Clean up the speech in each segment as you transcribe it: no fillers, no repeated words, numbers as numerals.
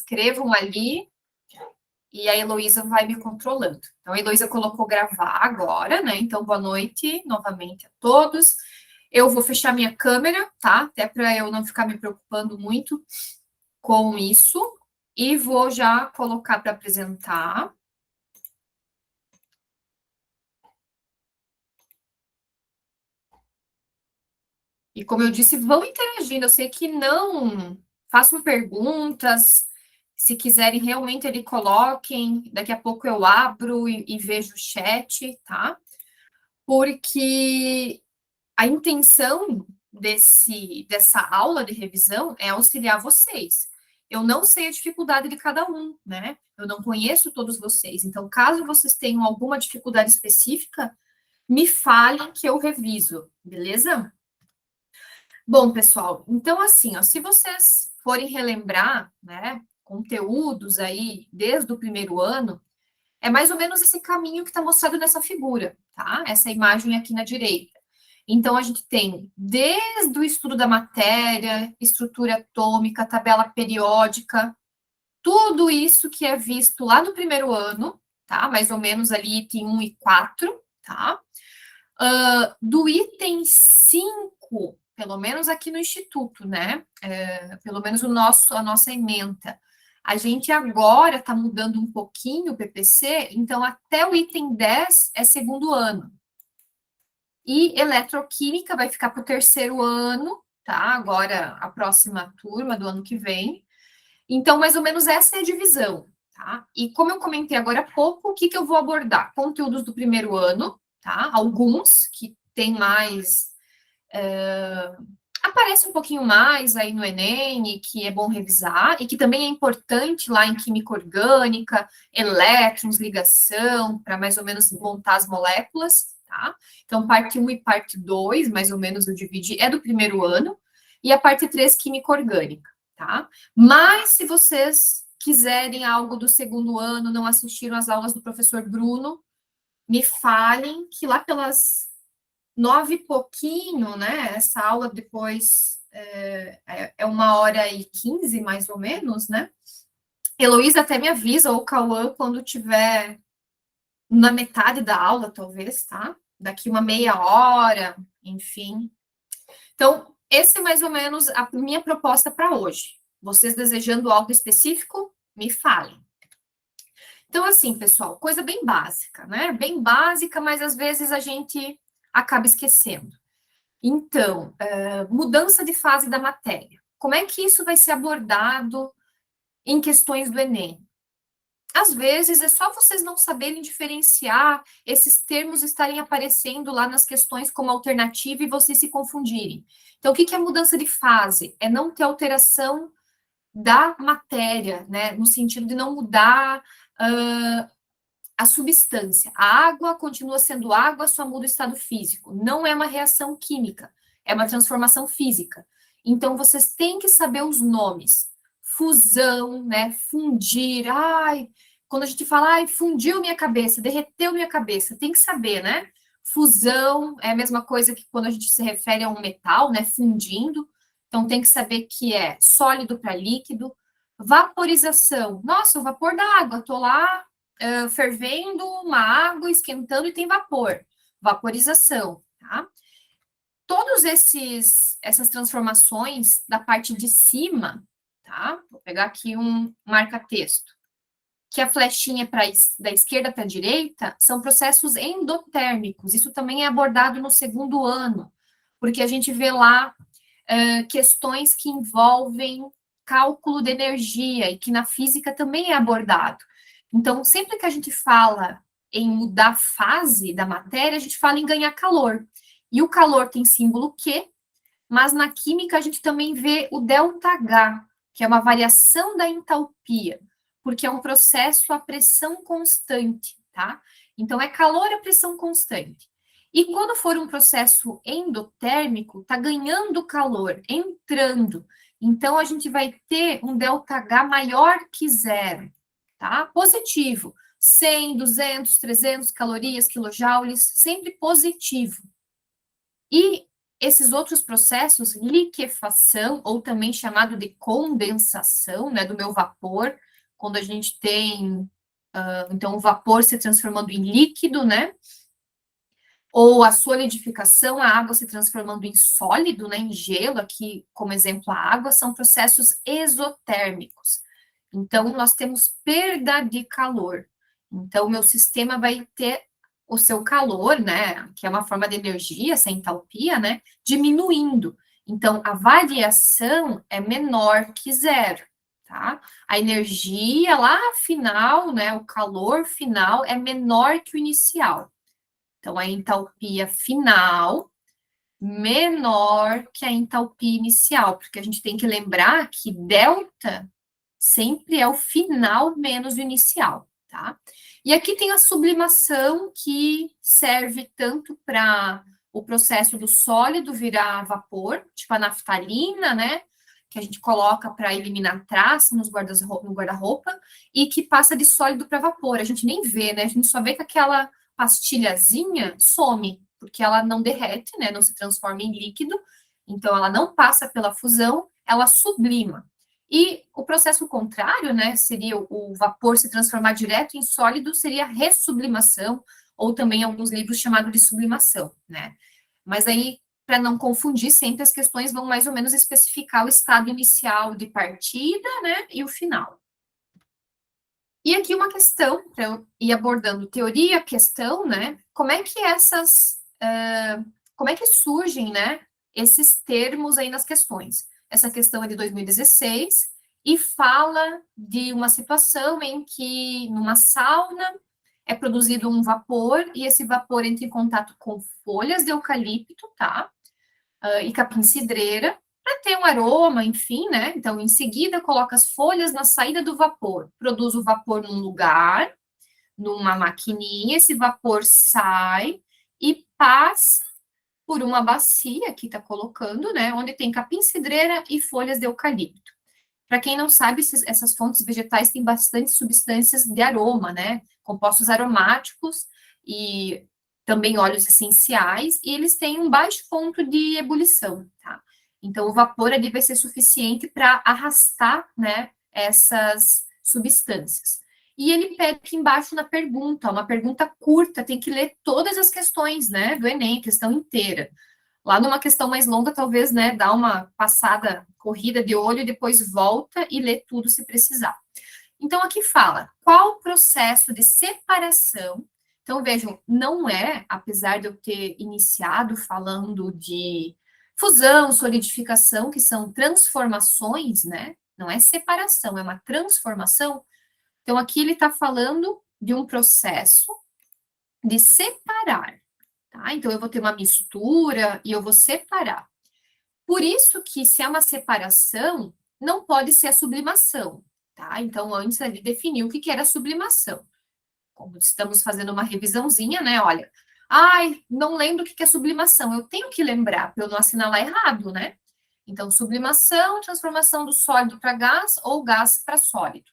escrevam ali e a Heloísa vai me controlando. Então, a Heloísa colocou gravar agora, né? Então, boa noite novamente a todos. Eu vou fechar minha câmera, tá? Até para eu não ficar me preocupando muito com isso. E vou já colocar para apresentar. E como eu disse, vão interagindo. Eu sei que não façam perguntas. Se quiserem, realmente ele coloquem. Daqui a pouco eu abro e vejo o chat, tá? Porque a intenção dessa aula de revisão é auxiliar vocês. Eu não sei a dificuldade de cada um, né? Eu não conheço todos vocês. Então, caso vocês tenham alguma dificuldade específica, me falem que eu reviso, beleza? Bom, pessoal, então assim, ó, se vocês forem relembrar, né, conteúdos aí desde o primeiro ano, é mais ou menos esse caminho que está mostrado nessa figura, tá? Essa imagem aqui na direita. Então, a gente tem desde o estudo da matéria, estrutura atômica, tabela periódica, tudo isso que é visto lá no primeiro ano, tá? Mais ou menos ali item 1 e 4, tá? Do item 5, pelo menos aqui no Instituto, né? Pelo menos a nossa ementa. A gente agora está mudando um pouquinho o PPC, então até o item 10 é segundo ano. E eletroquímica vai ficar para o terceiro ano, tá? Agora a próxima turma do ano que vem. Então, mais ou menos essa é a divisão, tá? E como eu comentei agora há pouco, o que eu vou abordar? Conteúdos do primeiro ano, tá? Alguns que tem mais. Aparece um pouquinho mais aí no Enem, e que é bom revisar, e que também é importante lá em química orgânica, elétrons, ligação, para mais ou menos montar as moléculas, tá? Então, parte 1 e parte 2, mais ou menos eu dividi, é do primeiro ano, e a parte 3, química orgânica, tá? Mas, se vocês quiserem algo do segundo ano, não assistiram às aulas do professor Bruno, me falem que lá pelas 9 e pouquinho, né? Essa aula depois é 1h15, mais ou menos, né? Heloísa até me avisa, ou Cauã, quando tiver na metade da aula, talvez, tá? Daqui uma meia hora, enfim. Então, esse é mais ou menos a minha proposta para hoje. Vocês desejando algo específico, me falem. Então, assim, pessoal, coisa bem básica, né? Bem básica, mas às vezes a gente acaba esquecendo. Então, mudança de fase da matéria. Como é que isso vai ser abordado em questões do Enem? Às vezes, é só vocês não saberem diferenciar, esses termos estarem aparecendo lá nas questões como alternativa e vocês se confundirem. Então, o que é mudança de fase? É não ter alteração da matéria, né? No sentido de não mudar a substância. A água continua sendo água, só muda o estado físico. Não é uma reação química, é uma transformação física. Então, vocês têm que saber os nomes. Fusão, né? Fundir. Ai, quando a gente fala, ai, fundiu minha cabeça, derreteu minha cabeça, tem que saber, né? Fusão é a mesma coisa que quando a gente se refere a um metal, né? Fundindo. Então, tem que saber que é sólido para líquido. Vaporização. Nossa, o vapor da água, estou lá fervendo uma água, esquentando e tem vapor. Vaporização, tá? Todos essas transformações da parte de cima, tá? Vou pegar aqui um marca-texto. Que a flechinha da esquerda para a direita são processos endotérmicos. Isso também é abordado no segundo ano, porque a gente vê lá questões que envolvem cálculo de energia e que na física também é abordado. Então, sempre que a gente fala em mudar a fase da matéria, a gente fala em ganhar calor. E o calor tem símbolo Q, mas na química a gente também vê o ΔH, que é uma variação da entalpia, porque é um processo a pressão constante, tá? Então, é calor a pressão constante. E quando for um processo endotérmico, está ganhando calor, entrando. Então, a gente vai ter um ΔH maior que zero, tá? Positivo. 100, 200, 300 calorias, quilojoules, sempre positivo. E esses outros processos, liquefação, ou também chamado de condensação, né, do meu vapor, quando a gente tem, então, o vapor se transformando em líquido, né, ou a solidificação, a água se transformando em sólido, né, em gelo, aqui como exemplo a água, são processos exotérmicos. Então, nós temos perda de calor. Então, o meu sistema vai ter o seu calor, né, que é uma forma de energia, essa entalpia, né, diminuindo. Então, a variação é menor que zero, tá? A energia lá final, né, o calor final é menor que o inicial. Então, a entalpia final menor que a entalpia inicial, porque a gente tem que lembrar que delta sempre é o final menos o inicial, tá? E aqui tem a sublimação que serve tanto para o processo do sólido virar vapor, tipo a naftalina, né? Que a gente coloca para eliminar traço no guarda-roupa, e que passa de sólido para vapor. A gente nem vê, né? A gente só vê que aquela pastilhazinha some, porque ela não derrete, né? Não se transforma em líquido, então ela não passa pela fusão, ela sublima. E o processo contrário, né, seria o vapor se transformar direto em sólido, seria ressublimação, ou também alguns livros chamados de sublimação, né? Mas aí, para não confundir, sempre as questões vão mais ou menos especificar o estado inicial de partida, né, e o final. E aqui uma questão, para eu ir abordando teoria, questão, né, como é que como é que surgem, né, esses termos aí nas questões? Essa questão é de 2016 e fala de uma situação em que, numa sauna, é produzido um vapor e esse vapor entra em contato com folhas de eucalipto, tá? E capim-cidreira, para ter um aroma, enfim, né? Então, em seguida, coloca as folhas na saída do vapor, produz o vapor num lugar, numa maquininha, esse vapor sai e passa por uma bacia que está colocando, né? Onde tem capim-cidreira e folhas de eucalipto. Para quem não sabe, essas fontes vegetais têm bastante substâncias de aroma, né? Compostos aromáticos e também óleos essenciais, e eles têm um baixo ponto de ebulição, tá? Então, o vapor ali vai ser suficiente para arrastar, né, essas substâncias. E ele pede aqui embaixo na pergunta, uma pergunta curta, tem que ler todas as questões, né, do Enem, questão inteira. Lá numa questão mais longa, talvez, né, dá uma passada, corrida de olho, e depois volta e lê tudo se precisar. Então, aqui fala, qual o processo de separação? Então, vejam, não é, apesar de eu ter iniciado falando de fusão, solidificação, que são transformações, né? Não é separação, é uma transformação. Então, aqui ele está falando de um processo de separar. Tá? Então, eu vou ter uma mistura e eu vou separar. Por isso que, se é uma separação, não pode ser a sublimação. Tá? Então, antes ali definiu o que era sublimação. Como estamos fazendo uma revisãozinha, né? Olha, ai, não lembro o que é sublimação. Eu tenho que lembrar para eu não assinalar errado, né? Então, sublimação, transformação do sólido para gás ou gás para sólido.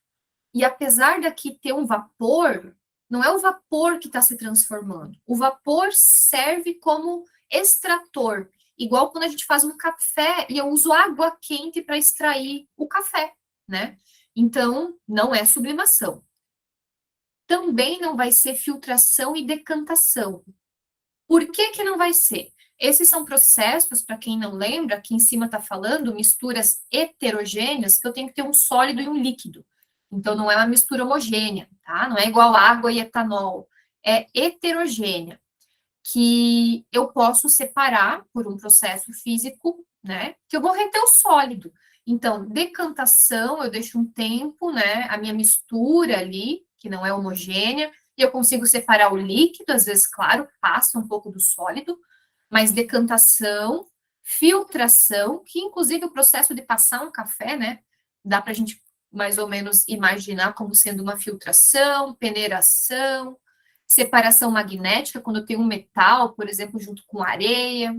E apesar daqui ter um vapor, não é o vapor que está se transformando. O vapor serve como extrator, igual quando a gente faz um café e eu uso água quente para extrair o café, né? Então, não é sublimação. Também não vai ser filtração e decantação. Por que que não vai ser? Esses são processos, para quem não lembra, aqui em cima está falando, misturas heterogêneas, que eu tenho que ter um sólido e um líquido. Então, não é uma mistura homogênea, tá? Não é igual água e etanol. É heterogênea, que eu posso separar por um processo físico, né? Que eu vou reter o sólido. Então, decantação, eu deixo um tempo, né? A minha mistura ali, que não é homogênea, e eu consigo separar o líquido, às vezes, claro, passa um pouco do sólido, mas decantação, filtração, que inclusive o processo de passar um café, né? Dá para a gente mais ou menos imaginar como sendo uma filtração, peneiração, separação magnética, quando eu tenho um metal, por exemplo, junto com areia.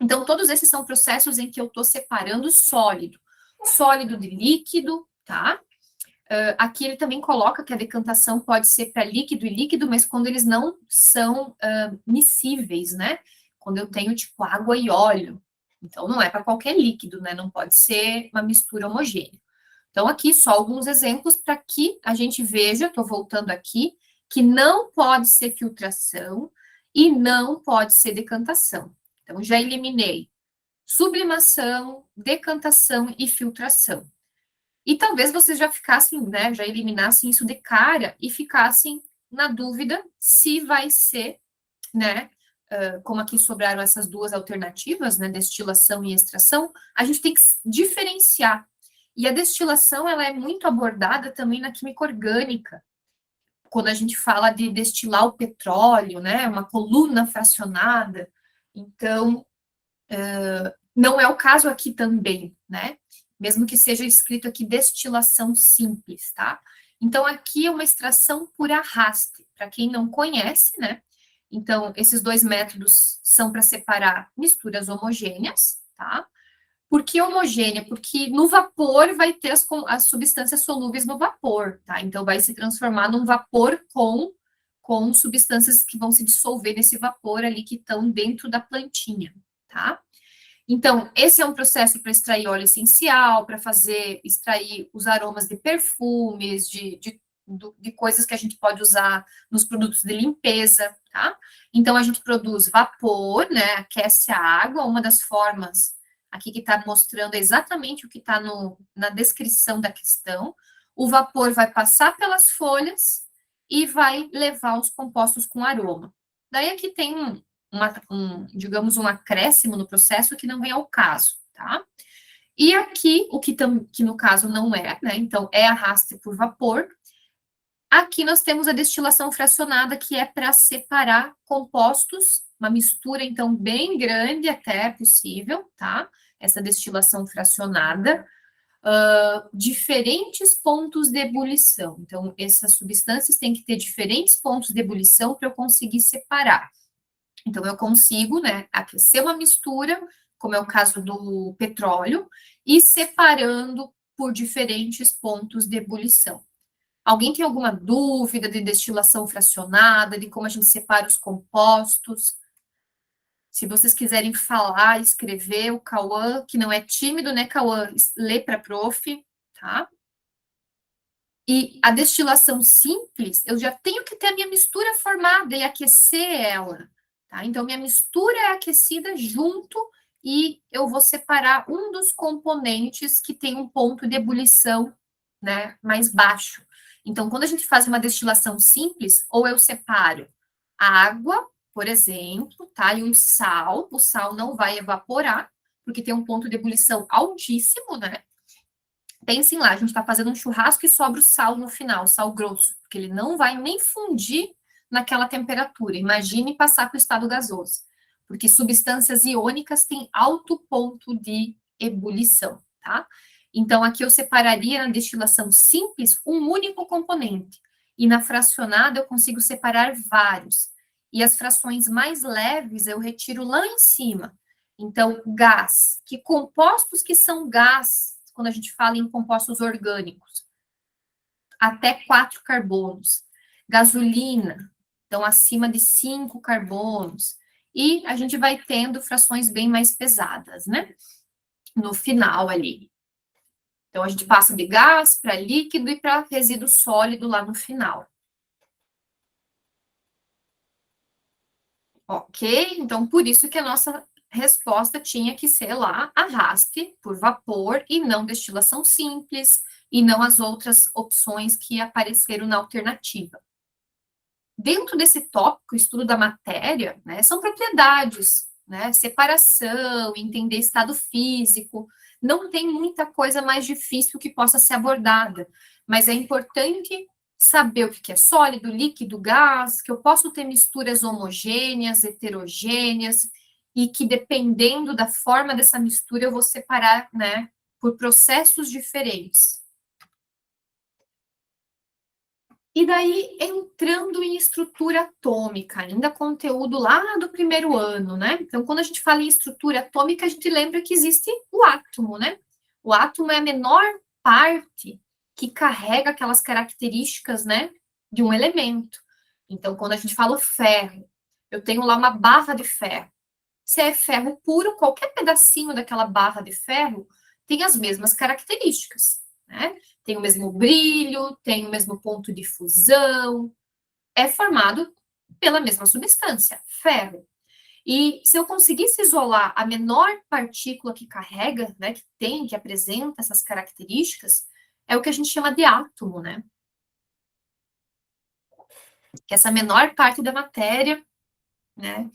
Então, todos esses são processos em que eu estou separando sólido. Sólido de líquido, tá? Aqui ele também coloca que a decantação pode ser para líquido e líquido, mas quando eles não são miscíveis, né? quando eu tenho, tipo, água e óleo. Então, não é para qualquer líquido, né? Não pode ser uma mistura homogênea. Então, aqui só alguns exemplos para que a gente veja, estou voltando aqui, que não pode ser filtração e não pode ser decantação. Então, já eliminei sublimação, decantação e filtração. E talvez vocês já ficassem, né, já eliminassem isso de cara e ficassem na dúvida se vai ser, né, como aqui sobraram essas duas alternativas, né, destilação e extração, a gente tem que diferenciar. E a destilação, ela é muito abordada também na química orgânica, quando a gente fala de destilar o petróleo, né, uma coluna fracionada. Então, não é o caso aqui também, né? Mesmo que seja escrito aqui destilação simples, tá? Então, aqui é uma extração por arraste. Para quem não conhece, né? Então, esses dois métodos são para separar misturas homogêneas, tá? Por que homogênea? Porque no vapor vai ter as substâncias solúveis no vapor, tá? Então, vai se transformar num vapor com substâncias que vão se dissolver nesse vapor ali que estão dentro da plantinha, tá? Então, esse é um processo para extrair óleo essencial, para extrair os aromas de perfumes, de coisas que a gente pode usar nos produtos de limpeza, tá? Então, a gente produz vapor, né? Aquece a água, uma das formas aqui que está mostrando exatamente o que está na descrição da questão. O vapor vai passar pelas folhas e vai levar os compostos com aroma. Daí aqui tem digamos, um acréscimo no processo que não vem ao caso, tá? E aqui, que no caso não é, né? Então, é arraste por vapor. Aqui nós temos a destilação fracionada, que é para separar compostos, uma mistura, então, bem grande até possível, tá? Essa destilação fracionada, diferentes pontos de ebulição. Então, essas substâncias têm que ter diferentes pontos de ebulição para eu conseguir separar. Então, eu consigo, né, aquecer uma mistura, como é o caso do petróleo, e separando por diferentes pontos de ebulição. Alguém tem alguma dúvida de destilação fracionada, de como a gente separa os compostos? Se vocês quiserem falar, escrever, o Cauã, que não é tímido, né, Cauã? Lê para a prof, tá? E a destilação simples, eu já tenho que ter a minha mistura formada e aquecer ela. Tá? Então, minha mistura é aquecida junto e eu vou separar um dos componentes que tem um ponto de ebulição, né, mais baixo. Então, quando a gente faz uma destilação simples, ou eu separo a água, por exemplo, tá? E o sal não vai evaporar, porque tem um ponto de ebulição altíssimo, né? Pensem lá, a gente está fazendo um churrasco e sobra o sal no final, sal grosso, porque ele não vai nem fundir naquela temperatura. Imagine passar para o estado gasoso, porque substâncias iônicas têm alto ponto de ebulição, tá? Então, aqui eu separaria na destilação simples um único componente, e na fracionada eu consigo separar vários. E as frações mais leves eu retiro lá em cima. Então, gás, que compostos que são gás, quando a gente fala em compostos orgânicos? Até 4 carbonos. Gasolina, então acima de 5 carbonos. E a gente vai tendo frações bem mais pesadas, né? No final ali. Então, a gente passa de gás para líquido e para resíduo sólido lá no final. Ok? Então, por isso que a nossa resposta tinha que ser lá arraste por vapor e não destilação simples e não as outras opções que apareceram na alternativa. Dentro desse tópico, estudo da matéria, né, são propriedades, né, separação, entender estado físico, não tem muita coisa mais difícil que possa ser abordada, mas é importante saber o que é sólido, líquido, gás, que eu posso ter misturas homogêneas, heterogêneas, e que dependendo da forma dessa mistura eu vou separar, né, por processos diferentes. E daí, entrando em estrutura atômica, ainda conteúdo lá do primeiro ano, né? Então, quando a gente fala em estrutura atômica, a gente lembra que existe o átomo, né? O átomo é a menor parte que carrega aquelas características, né, de um elemento. Então, quando a gente fala o ferro, eu tenho lá uma barra de ferro. Se é ferro puro, qualquer pedacinho daquela barra de ferro tem as mesmas características, né? Tem o mesmo brilho, tem o mesmo ponto de fusão, é formado pela mesma substância, ferro. E se eu conseguisse isolar a menor partícula que carrega, né, que apresenta essas características, é o que a gente chama de átomo, né? Que é essa menor parte da matéria, né?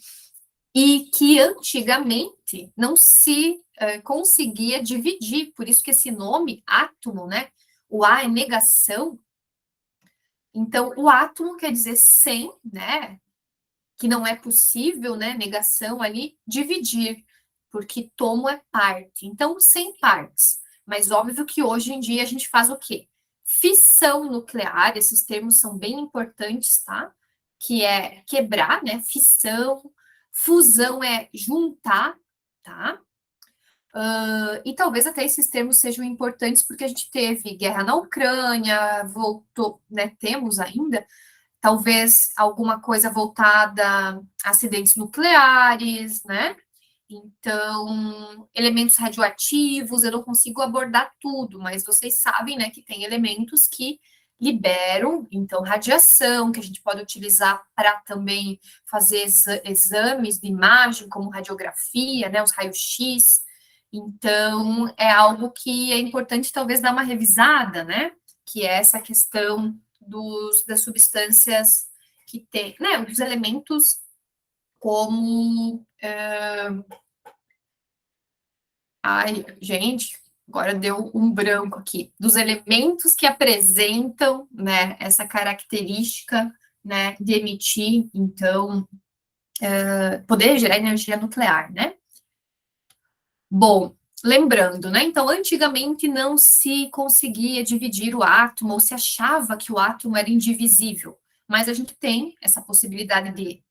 E que antigamente não se conseguia dividir, por isso que esse nome, átomo, né? O A é negação. Então, o átomo quer dizer sem, né? Que não é possível, né? Negação ali, dividir, porque tomo é parte. Então, sem partes. Mas óbvio que hoje em dia a gente faz o quê? Fissão nuclear, esses termos são bem importantes, tá? Que é quebrar, né? Fissão, fusão é juntar, tá? E talvez até esses termos sejam importantes porque a gente teve guerra na Ucrânia, voltou, né? Temos ainda, talvez alguma coisa voltada a acidentes nucleares, né? Então, elementos radioativos, eu não consigo abordar tudo, mas vocês sabem, né, que tem elementos que liberam, então, radiação, que a gente pode utilizar para também fazer exames de imagem, como radiografia, né, os raios-x. Então, é algo que é importante, talvez, dar uma revisada, né, que é essa questão das substâncias que tem, né, dos elementos como ai, gente, agora deu um branco aqui. Dos elementos que apresentam, né, essa característica, né, de emitir, então, poder gerar energia nuclear, né? Bom, lembrando, né? Então, antigamente não se conseguia dividir o átomo, ou se achava que o átomo era indivisível. Mas a gente tem essa possibilidade de,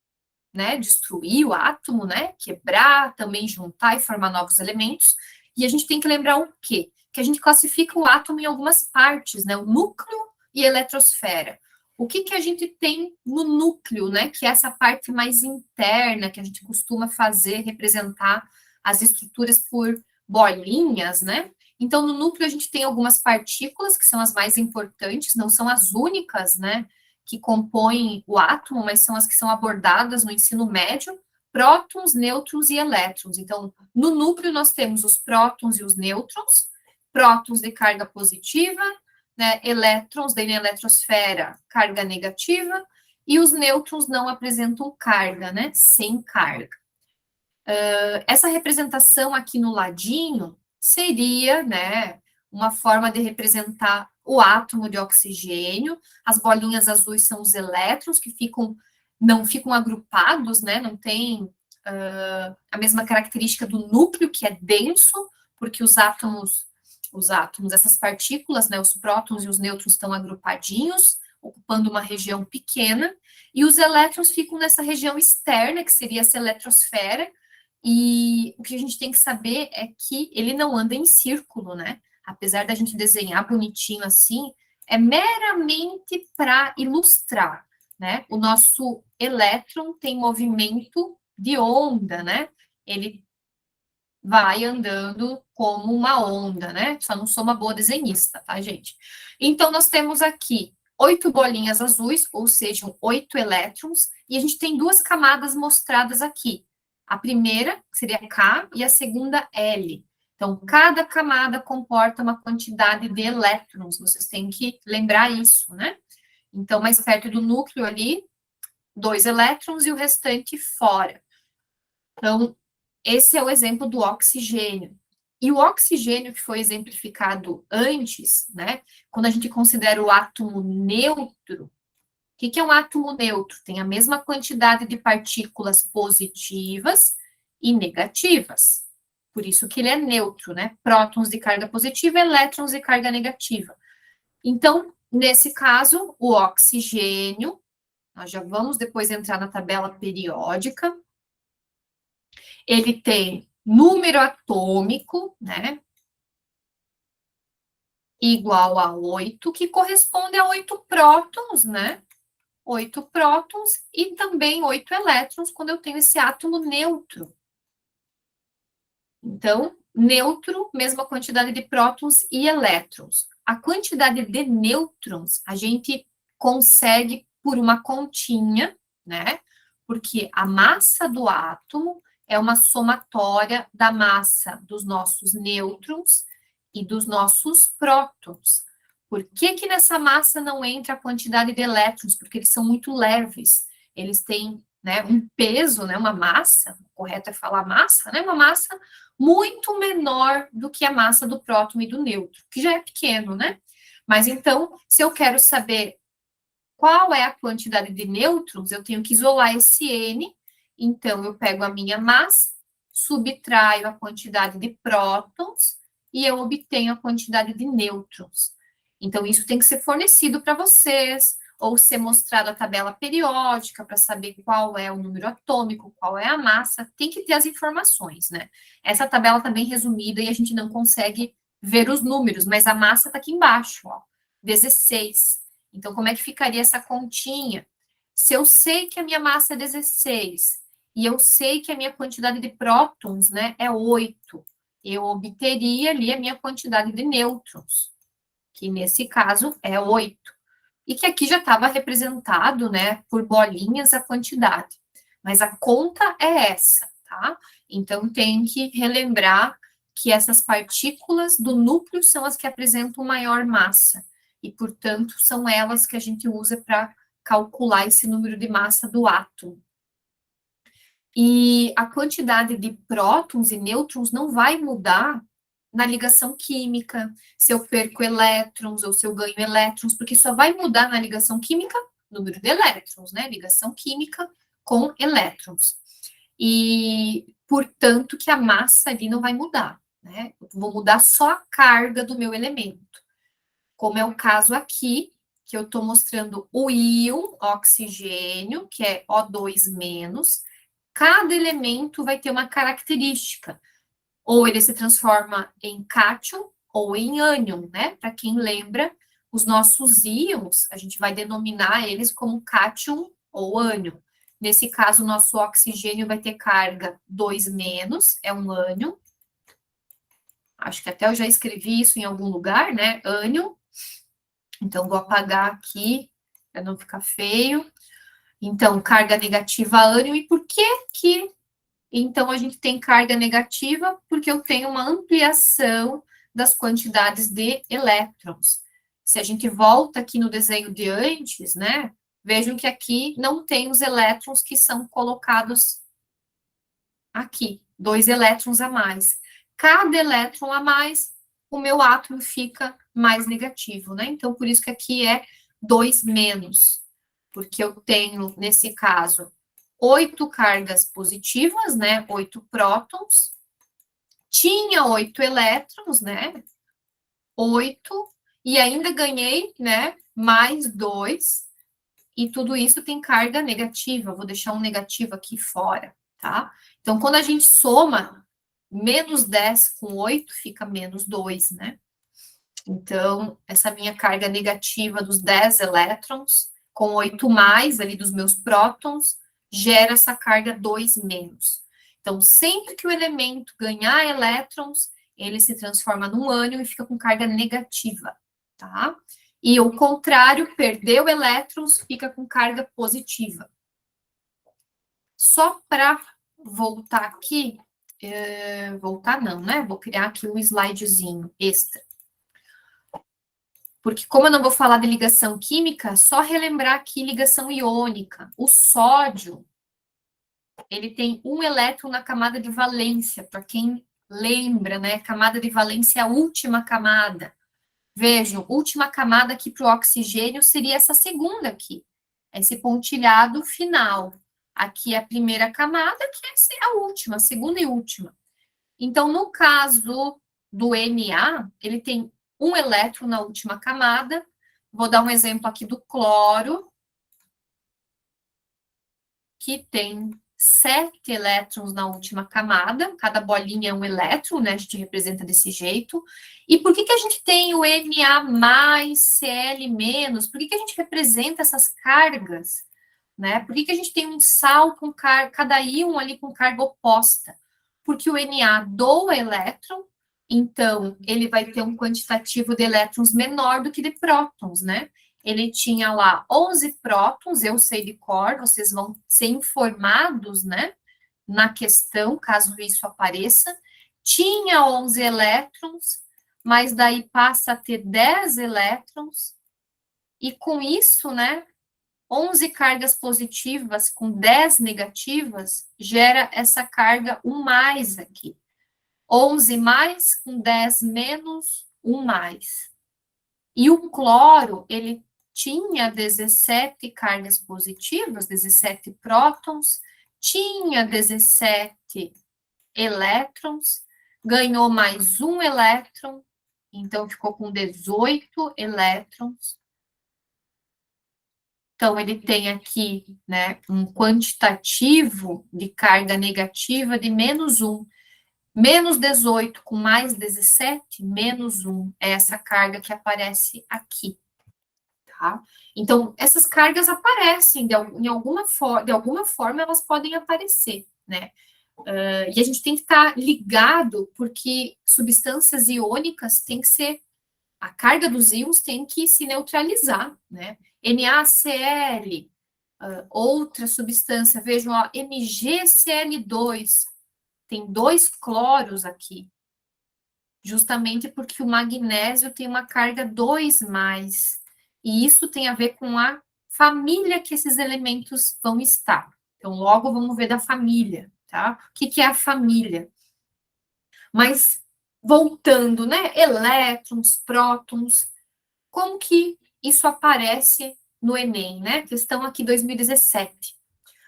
né, destruir o átomo, né, quebrar, também juntar e formar novos elementos. E a gente tem que lembrar o quê? Que a gente classifica o átomo em algumas partes, né, o núcleo e a eletrosfera. O que que a gente tem no núcleo, né, que é essa parte mais interna que a gente costuma fazer, representar as estruturas por bolinhas, né? Então, no núcleo a gente tem algumas partículas que são as mais importantes, não são as únicas, né, que compõem o átomo, mas são as que são abordadas no ensino médio, prótons, nêutrons e elétrons. Então, no núcleo nós temos os prótons e os nêutrons, prótons de carga positiva, né, elétrons da eletrosfera, carga negativa, e os nêutrons não apresentam carga, né, sem carga. Essa representação aqui no ladinho seria, né, uma forma de representar o átomo de oxigênio. As bolinhas azuis são os elétrons que não ficam agrupados, né, não tem a mesma característica do núcleo, que é denso, porque os átomos, essas partículas, né, os prótons e os nêutrons estão agrupadinhos, ocupando uma região pequena, e os elétrons ficam nessa região externa, que seria essa eletrosfera, e o que a gente tem que saber é que ele não anda em círculo, né? Apesar da gente desenhar bonitinho assim, é meramente para ilustrar, né? O nosso elétron tem movimento de onda, né? Ele vai andando como uma onda, né? Só não sou uma boa desenhista, tá, gente? Então, nós temos aqui 8 bolinhas azuis, ou seja, 8 elétrons, e a gente tem duas camadas mostradas aqui. A primeira, que seria K, e a segunda, L. Então, cada camada comporta uma quantidade de elétrons, vocês têm que lembrar isso, né? Então, mais perto do núcleo ali, 2 elétrons e o restante fora. Então, esse é o exemplo do oxigênio. E o oxigênio que foi exemplificado antes, né? Quando a gente considera o átomo neutro, o que é um átomo neutro? Tem a mesma quantidade de partículas positivas e negativas. Por isso que ele é neutro, né? Prótons de carga positiva, elétrons de carga negativa. Então, nesse caso, o oxigênio, nós já vamos depois entrar na tabela periódica, ele tem número atômico, né? Igual a 8, que corresponde a 8 prótons, né? 8 prótons e também 8 elétrons quando eu tenho esse átomo neutro. Então, neutro, mesma quantidade de prótons e elétrons. A quantidade de nêutrons a gente consegue por uma continha, né? Porque a massa do átomo é uma somatória da massa dos nossos nêutrons e dos nossos prótons. Por que que nessa massa não entra a quantidade de elétrons? Porque eles são muito leves. Eles têm, né, um peso, né, uma massa, o correto é falar massa, né, uma massa muito menor do que a massa do próton e do nêutron, que já é pequeno, né? Mas então, se eu quero saber qual é a quantidade de nêutrons, eu tenho que isolar esse N, então eu pego a minha massa, subtraio a quantidade de prótons e eu obtenho a quantidade de nêutrons. Então, isso tem que ser fornecido para vocês, ou ser mostrado a tabela periódica para saber qual é o número atômico, qual é a massa, tem que ter as informações, né? Essa tabela está bem resumida e a gente não consegue ver os números, mas a massa está aqui embaixo, ó, 16. Então, como é que ficaria essa continha? Se eu sei que a minha massa é 16 e eu sei que a minha quantidade de prótons, né, é 8, eu obteria ali a minha quantidade de nêutrons, que nesse caso é 8. E que aqui já estava representado, né, por bolinhas a quantidade. Mas a conta é essa, tá? Então, tem que relembrar que essas partículas do núcleo são as que apresentam maior massa. E, portanto, são elas que a gente usa para calcular esse número de massa do átomo. E a quantidade de prótons e nêutrons não vai mudar na ligação química, se eu perco elétrons ou se eu ganho elétrons, porque só vai mudar na ligação química número de elétrons, né? Ligação química com elétrons. E, portanto, que a massa ali não vai mudar, né? Eu vou mudar só a carga do meu elemento. Como é o caso aqui, que eu estou mostrando o íon oxigênio, que é O2-, cada elemento vai ter uma característica. Ou ele se transforma em cátion ou em ânion, né? Para quem lembra, os nossos íons, a gente vai denominar eles como cátion ou ânion. Nesse caso, o nosso oxigênio vai ter carga 2-, é um ânion. Acho que até eu já escrevi isso em algum lugar, né? Ânion. Então, vou apagar aqui, para não ficar feio. Então, carga negativa ânion. E por que que então, a gente tem carga negativa porque eu tenho uma ampliação das quantidades de elétrons. Se a gente volta aqui no desenho de antes, né? Vejam que aqui não tem os elétrons que são colocados aqui, 2 elétrons a mais. Cada elétron a mais, o meu átomo fica mais negativo, né? Então, por isso que aqui é 2-, porque eu tenho, nesse caso, 8 cargas positivas, né? 8 prótons. Tinha 8 elétrons, né? 8. E ainda ganhei, né? Mais 2. E tudo isso tem carga negativa. Vou deixar um negativo aqui fora, tá? Então, quando a gente soma menos 10 com 8, fica menos 2, né? Então, essa minha carga negativa dos 10 elétrons, com 8 mais ali dos meus prótons, gera essa carga 2-. Então, sempre que o elemento ganhar elétrons, ele se transforma num ânion e fica com carga negativa, tá? E o contrário, perdeu elétrons, fica com carga positiva. Só para voltar aqui, voltar não, né? Vou criar aqui um slidezinho extra. Porque como eu não vou falar de ligação química, só relembrar aqui ligação iônica. O sódio, ele tem um elétron na camada de valência, para quem lembra, né? Camada de valência é a última camada. Vejam, última camada aqui para o oxigênio seria essa segunda aqui. Esse pontilhado final. Aqui é a primeira camada, que é a última, a segunda e última. Então, no caso do Na, ele tem um elétron na última camada. Vou dar um exemplo aqui do cloro, que tem 7 elétrons na última camada. Cada bolinha é um elétron, né? A gente representa desse jeito. E por que que a gente tem o Na+, Cl-? Por que que a gente representa essas cargas? Né? Por que que a gente tem um sal com cada íon ali com carga oposta? porque o Na doa elétron, então ele vai ter um quantitativo de elétrons menor do que de prótons, né? Ele tinha lá 11 prótons, eu sei de cor, vocês vão ser informados, né? Na questão, caso isso apareça. Tinha 11 elétrons, mas daí passa a ter 10 elétrons, e com isso, né, 11 cargas positivas com 10 negativas, gera essa carga 1 mais aqui. 11 mais com 10 menos 1 mais. E o cloro, ele tinha 17 cargas positivas, 17 prótons, tinha 17 elétrons, ganhou mais um elétron, então ficou com 18 elétrons. Então, ele tem aqui, né, um quantitativo de carga negativa de menos 1. Menos 18 com mais 17, menos 1. É essa carga que aparece aqui, tá? Então, essas cargas aparecem, de alguma forma elas podem aparecer, né? E a gente tem que estar ligado, porque substâncias iônicas tem que ser, a carga dos íons tem que se neutralizar, né? NaCl, outra substância, vejam, ó, MgCl2, tem 2 cloros aqui, justamente porque o magnésio tem uma carga 2 mais, e isso tem a ver com a família que esses elementos vão estar. Então, logo vamos ver da família, tá? O que que é a família? Mas, voltando, né? Elétrons, prótons, como que isso aparece no Enem, né? Questão aqui 2017.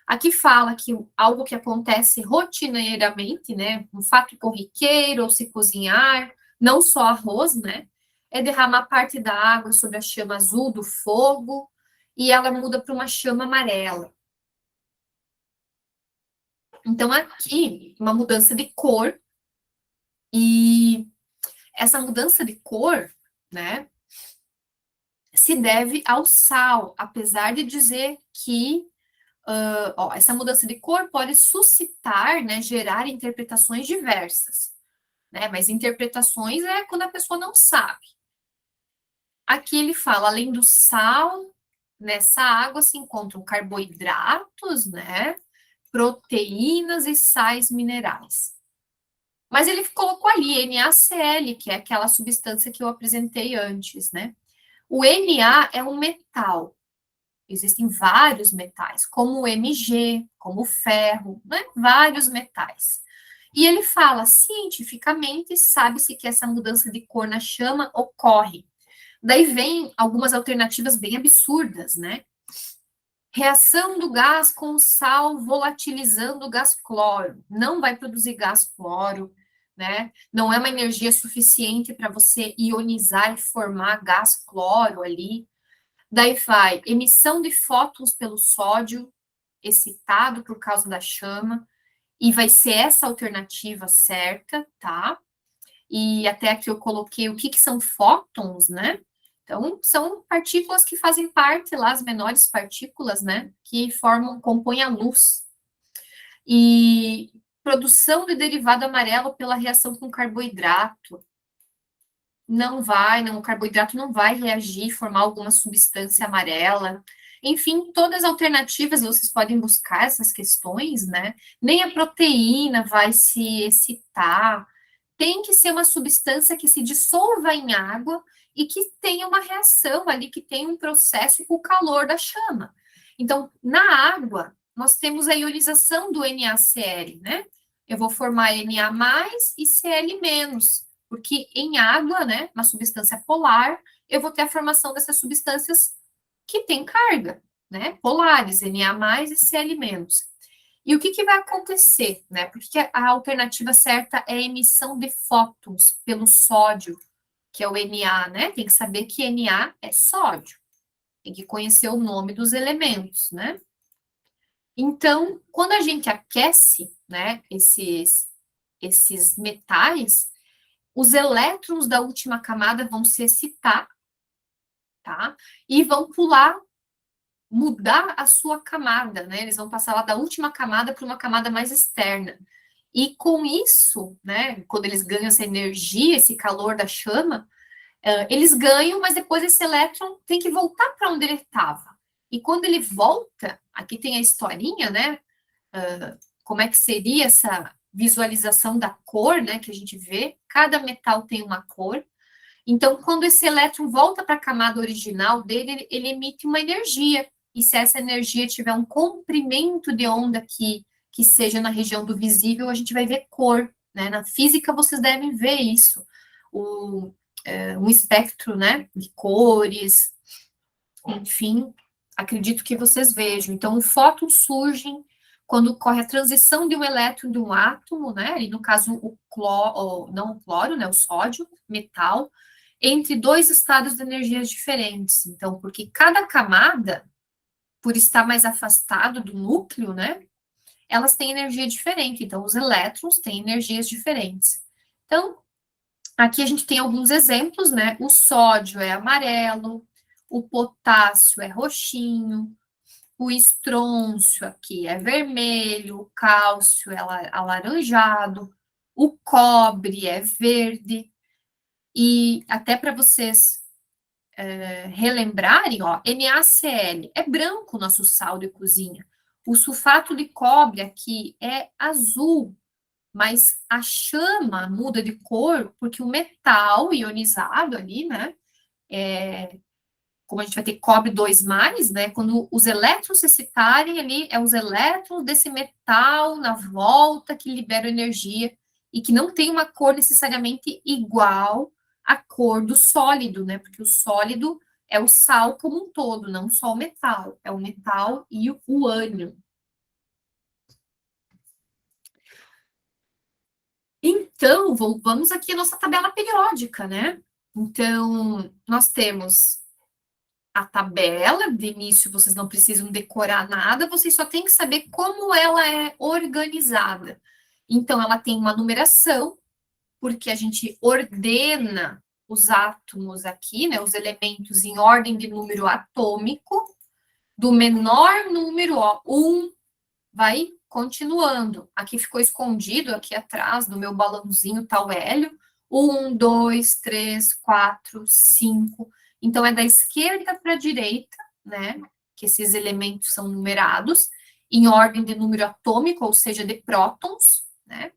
Aqui fala que algo que acontece rotineiramente, né? Um fato corriqueiro, ou se cozinhar, não só arroz, né? É derramar parte da água sobre a chama azul do fogo e ela muda para uma chama amarela. Então, aqui, uma mudança de cor, e essa mudança de cor, né, se deve ao sal, apesar de dizer que essa mudança de cor pode suscitar, né, gerar interpretações diversas, né, mas interpretações é quando a pessoa não sabe. Aqui ele fala, além do sal, nessa água se encontram carboidratos, né, proteínas e sais minerais. Mas ele colocou ali NaCl, que é aquela substância que eu apresentei antes, né? O Na é um metal. Existem vários metais, como o Mg, como o ferro, né? Vários metais. E ele fala, cientificamente, sabe-se que essa mudança de cor na chama ocorre. Daí vem algumas alternativas bem absurdas, né? Reação do gás com o sal volatilizando o gás cloro. Não vai produzir gás cloro, né? Não é uma energia suficiente para você ionizar e formar gás cloro ali. Daí vai emissão de fótons pelo sódio, excitado por causa da chama, e vai ser essa alternativa certa, tá? E até aqui eu coloquei o que, que são fótons, né? Então, são partículas que fazem parte lá, as menores partículas, né? Que formam, compõem a luz. E produção de derivado amarelo pela reação com carboidrato. Não vai, não, o carboidrato não vai reagir, formar alguma substância amarela. Enfim, todas as alternativas, vocês podem buscar essas questões, né? Nem a proteína vai se excitar. Tem que ser uma substância que se dissolva em água e que tenha uma reação ali, que tenha um processo com o calor da chama. Então, na água, nós temos a ionização do NaCl, né? Eu vou formar Na+ e Cl-, porque em água, né, uma substância polar, eu vou ter a formação dessas substâncias que têm carga, né, polares, Na+ e Cl-. E o que, que vai acontecer, né? Porque a alternativa certa é a emissão de fótons pelo sódio, que é o Na, né? Tem que saber que Na é sódio. Tem que conhecer o nome dos elementos, né? Então, quando a gente aquece, né, esses metais, os elétrons da última camada vão se excitar, tá? E vão pular, mudar a sua camada, né? Eles vão passar lá da última camada para uma camada mais externa. E com isso, né, quando eles ganham essa energia, esse calor da chama, eles ganham, mas depois esse elétron tem que voltar para onde ele estava. E quando ele volta, aqui tem a historinha, né? Como é que seria essa visualização da cor, né? Que a gente vê. Cada metal tem uma cor. Então, quando esse elétron volta para a camada original dele, ele emite uma energia. E se essa energia tiver um comprimento de onda que seja na região do visível, a gente vai ver cor, né? Na física, vocês devem ver isso. Um espectro, né, de cores, enfim, acredito que vocês vejam. Então, o fóton surge quando ocorre a transição de um elétron de um átomo, né, e no caso o cloro, não o cloro, né, o sódio, metal, entre dois estados de energias diferentes. Então, porque cada camada, por estar mais afastado do núcleo, né, elas têm energia diferente. Então, os elétrons têm energias diferentes. Então, aqui a gente tem alguns exemplos, né? O sódio é amarelo, o potássio é roxinho, o estrôncio aqui é vermelho, o cálcio é alaranjado, o cobre é verde, e até para vocês relembrarem, ó, NaCl é branco o nosso sal de cozinha. O sulfato de cobre aqui é azul, mas a chama muda de cor porque o metal ionizado ali, né? Como a gente vai ter cobre 2 né? Quando os elétrons se excitarem ali, é os elétrons desse metal na volta que liberam energia e que não tem uma cor necessariamente igual à cor do sólido, né? Porque o sólido é o sal como um todo, não só o metal, é o metal e o ânion. Então, vamos aqui à nossa tabela periódica, né? Então, nós temos a tabela de início, vocês não precisam decorar nada, vocês só têm que saber como ela é organizada. Então, ela tem uma numeração, porque a gente ordena os átomos aqui, né, os elementos em ordem de número atômico, do menor número, ó, 1, vai continuando. Aqui ficou escondido, aqui atrás do meu balãozinho, tá o hélio. 1, 2, 3, 4, 5. Então, é da esquerda para a direita, né? Que esses elementos são numerados em ordem de número atômico, ou seja, de prótons, né?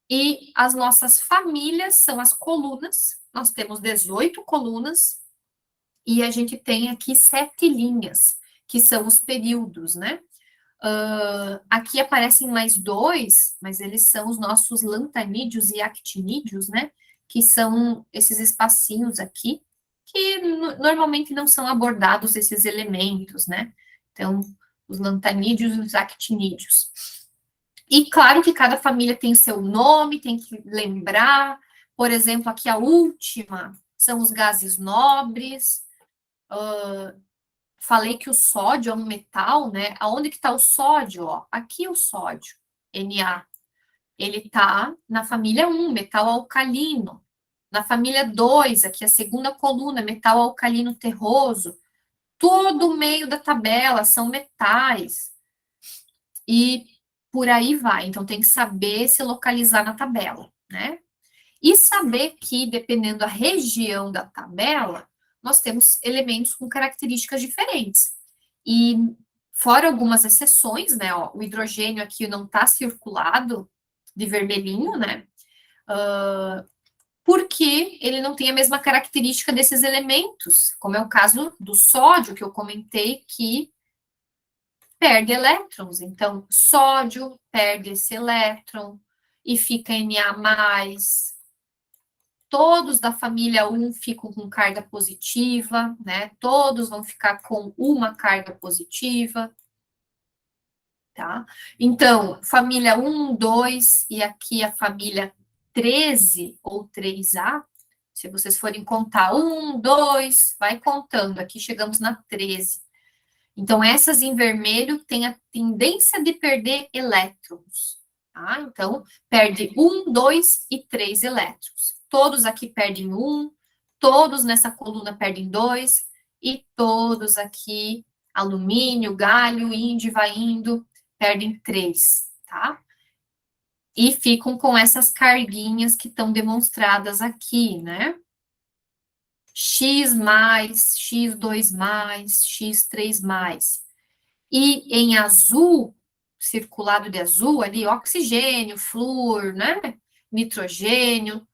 E as nossas famílias são as colunas. Nós temos 18 colunas e a gente tem aqui 7 linhas, que são os períodos, né? Aqui aparecem mais 2, mas eles são os nossos lantanídeos e actinídeos, né? Que são esses espacinhos aqui, que normalmente não são abordados esses elementos, né? Então, os lantanídeos e os actinídeos. E claro que cada família tem seu nome, tem que lembrar. Por exemplo, aqui a última são os gases nobres. Falei que o sódio é um metal, né? Aonde que está o sódio? Ó? Aqui o sódio, Na. Ele está na família 1, metal alcalino. Na família 2, aqui a segunda coluna, metal alcalino terroso. Todo o meio da tabela são metais. E por aí vai. Então, tem que saber se localizar na tabela, né? E saber que, dependendo da região da tabela, nós temos elementos com características diferentes. E, fora algumas exceções, né? Ó, o hidrogênio aqui não está circulado de vermelhinho, né? Porque ele não tem a mesma característica desses elementos, como é o caso do sódio, que eu comentei que perde elétrons. Então, sódio perde esse elétron e fica Na+. Todos da família 1 ficam com carga positiva, né? Todos vão ficar com uma carga positiva, tá? Então, família 1, 2 e aqui a família 13 ou 3A, se vocês forem contar 1, 2, vai contando, aqui chegamos na 13. Então, essas em vermelho têm a tendência de perder elétrons, tá? Então, perde 1, 2 e 3 elétrons. Todos aqui perdem 1, todos nessa coluna perdem 2, e todos aqui, alumínio, galho, índio, vai indo, perdem 3, tá? E ficam com essas carguinhas que estão demonstradas aqui, né? X mais, X2 mais, X3 mais. E em azul, circulado de azul, ali, oxigênio, flúor, né? Nitrogênio,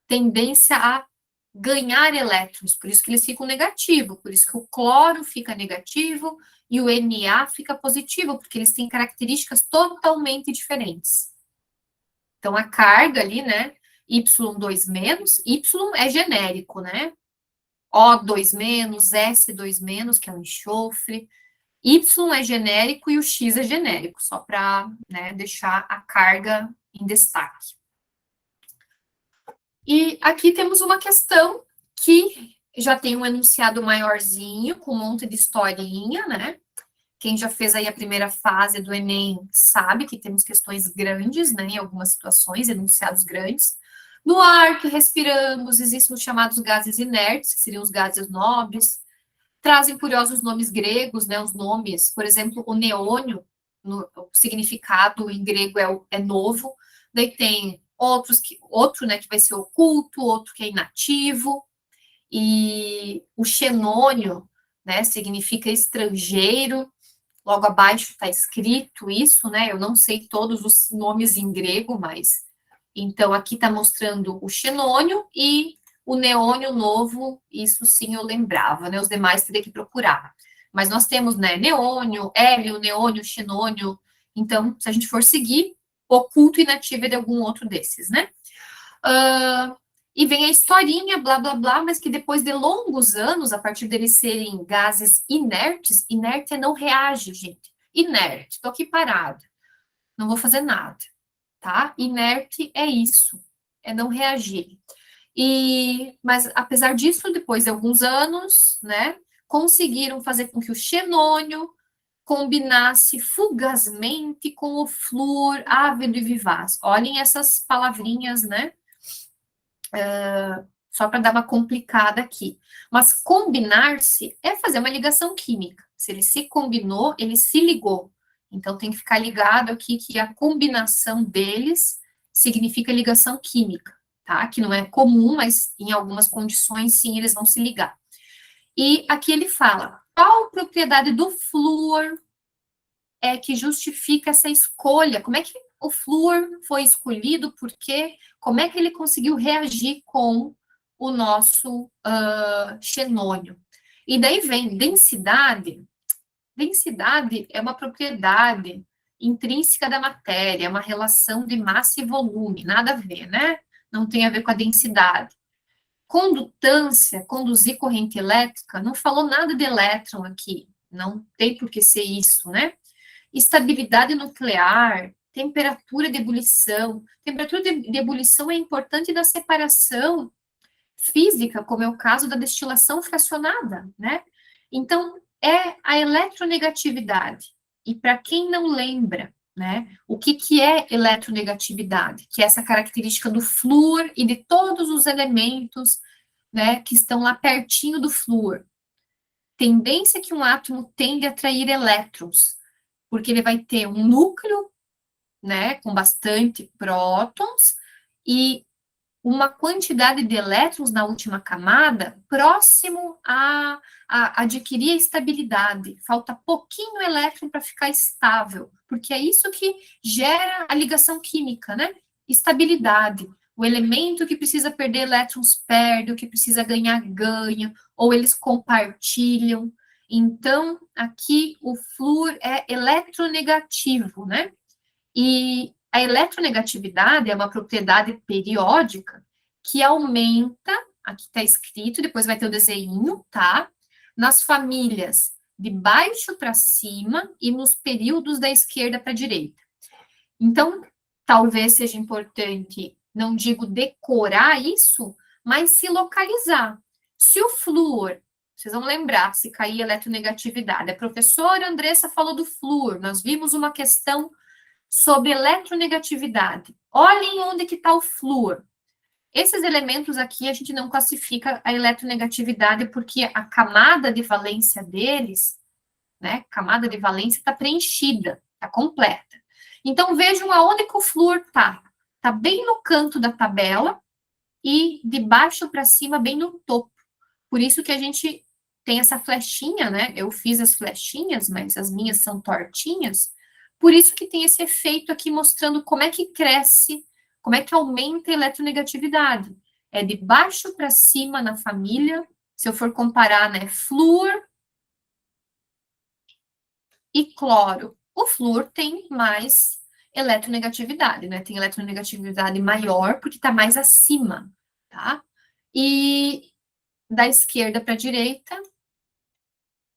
tendência a ganhar elétrons, por isso que eles ficam negativos, por isso que o cloro fica negativo e o Na fica positivo, porque eles têm características totalmente diferentes. Então, a carga ali, né, Y2 menos, Y é genérico, né? O2 menos, S2 menos, que é o enxofre, Y é genérico e o X é genérico, só para, né, deixar a carga em destaque. E aqui temos uma questão que já tem um enunciado maiorzinho, com um monte de historinha, né? Quem já fez aí a primeira fase do Enem sabe que temos questões grandes, né, em algumas situações, enunciados grandes. No ar que respiramos, existem os chamados gases inertes, que seriam os gases nobres. Trazem curiosos nomes gregos, né, os nomes, por exemplo, o neônio, o significado em grego é novo. Daí tem outro, né, que vai ser oculto, outro que é inativo. E o xenônio, né, significa estrangeiro. Logo abaixo está escrito isso, né? Eu não sei todos os nomes em grego, mas então aqui está mostrando o xenônio e o neônio novo, isso sim eu lembrava, né? Os demais teria que procurar. Mas nós temos, né, neônio, hélio, neônio, xenônio. Então, se a gente for seguir, oculto e inativo é de algum outro desses, né? E vem a historinha, blá, blá, blá, mas que depois de longos anos, a partir deles serem gases inertes, inerte é não reage, gente. Inerte, estou aqui parado, não vou fazer nada, tá? Inerte é isso, é não reagir. Mas, apesar disso, depois de alguns anos, né, conseguiram fazer com que o xenônio combinasse fugazmente com o flúor ávido e vivaz. Olhem essas palavrinhas, né? Só para dar uma complicada aqui. Mas combinar-se é fazer uma ligação química. Se ele se combinou, ele se ligou. Então tem que ficar ligado aqui que a combinação deles significa ligação química, tá? Que não é comum, mas em algumas condições sim eles vão se ligar. E aqui ele fala: qual propriedade do flúor é que justifica essa escolha? Como é que o flúor foi escolhido? Por quê? Como é que ele conseguiu reagir com o nosso xenônio? E daí vem densidade. Densidade é uma propriedade intrínseca da matéria, é uma relação de massa e volume, nada a ver, né? Não tem a ver com a densidade. Condutância, conduzir corrente elétrica, não falou nada de elétron aqui, não tem por que ser isso, né? Estabilidade nuclear, temperatura de ebulição. Temperatura de ebulição é importante na separação física, como é o caso da destilação fracionada, né? Então, é a eletronegatividade. E para quem não lembra, né, o que é eletronegatividade? Que é essa característica do flúor e de todos os elementos, né, que estão lá pertinho do flúor. Tendência que um átomo tende a atrair elétrons, porque ele vai ter um núcleo, né, com bastante prótons e uma quantidade de elétrons na última camada próximo a adquirir a estabilidade. Falta pouquinho elétron para ficar estável, porque é isso que gera a ligação química, né? Estabilidade. O elemento que precisa perder elétrons perde, o que precisa ganhar, ganha, ou eles compartilham. Então, aqui o flúor é eletronegativo, né? E a eletronegatividade é uma propriedade periódica que aumenta, aqui está escrito, depois vai ter o desenho, tá? Nas famílias de baixo para cima e nos períodos da esquerda para a direita. Então, talvez seja importante, não digo decorar isso, mas se localizar. Se o flúor, vocês vão lembrar, se cair eletronegatividade, a professora Andressa falou do flúor, nós vimos uma questão sobre eletronegatividade. Olhem onde que está o flúor. Esses elementos aqui a gente não classifica a eletronegatividade porque a camada de valência deles, né, camada de valência está preenchida, está completa. Então vejam aonde que o flúor está. está bem no canto da tabela e de baixo para cima, bem no topo. Por isso que a gente tem essa flechinha, né? Eu fiz as flechinhas, mas as minhas são tortinhas. Por isso que tem esse efeito aqui mostrando como é que cresce, como é que aumenta a eletronegatividade. É de baixo para cima na família. Se eu for comparar, né, flúor e cloro. O flúor tem mais eletronegatividade, né? Tem eletronegatividade maior porque está mais acima, tá? E da esquerda para a direita,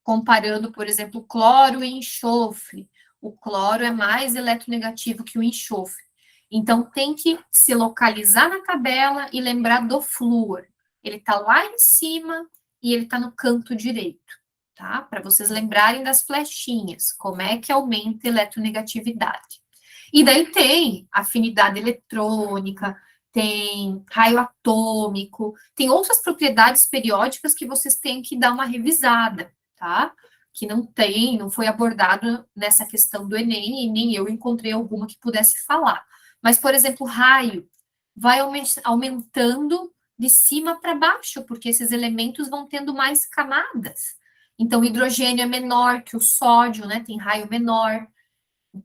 comparando, por exemplo, cloro e enxofre. O cloro é mais eletronegativo que o enxofre. Então, tem que se localizar na tabela e lembrar do flúor. Ele está lá em cima e ele está no canto direito, tá? Para vocês lembrarem das flechinhas, como é que aumenta a eletronegatividade. E daí tem afinidade eletrônica, tem raio atômico, tem outras propriedades periódicas que vocês têm que dar uma revisada, tá? Que não foi abordado nessa questão do Enem, e nem eu encontrei alguma que pudesse falar. Mas, por exemplo, raio vai aumentando de cima para baixo, porque esses elementos vão tendo mais camadas. Então, o hidrogênio é menor que o sódio, né? Tem raio menor.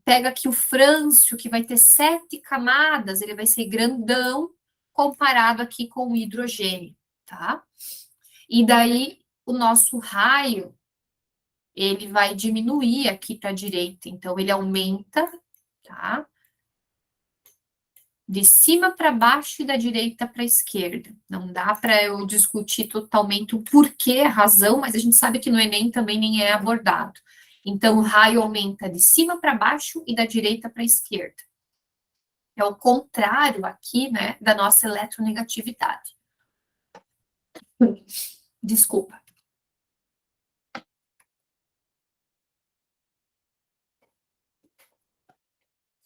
Pega aqui o frâncio, que vai ter 7 camadas, ele vai ser grandão, comparado aqui com o hidrogênio, tá? E daí, o nosso raio, ele vai diminuir aqui para a direita, então ele aumenta, tá? De cima para baixo e da direita para a esquerda. Não dá para eu discutir totalmente o porquê, a razão, mas a gente sabe que no Enem também nem é abordado. Então, o raio aumenta de cima para baixo e da direita para a esquerda. É o contrário aqui, né, da nossa eletronegatividade. Desculpa.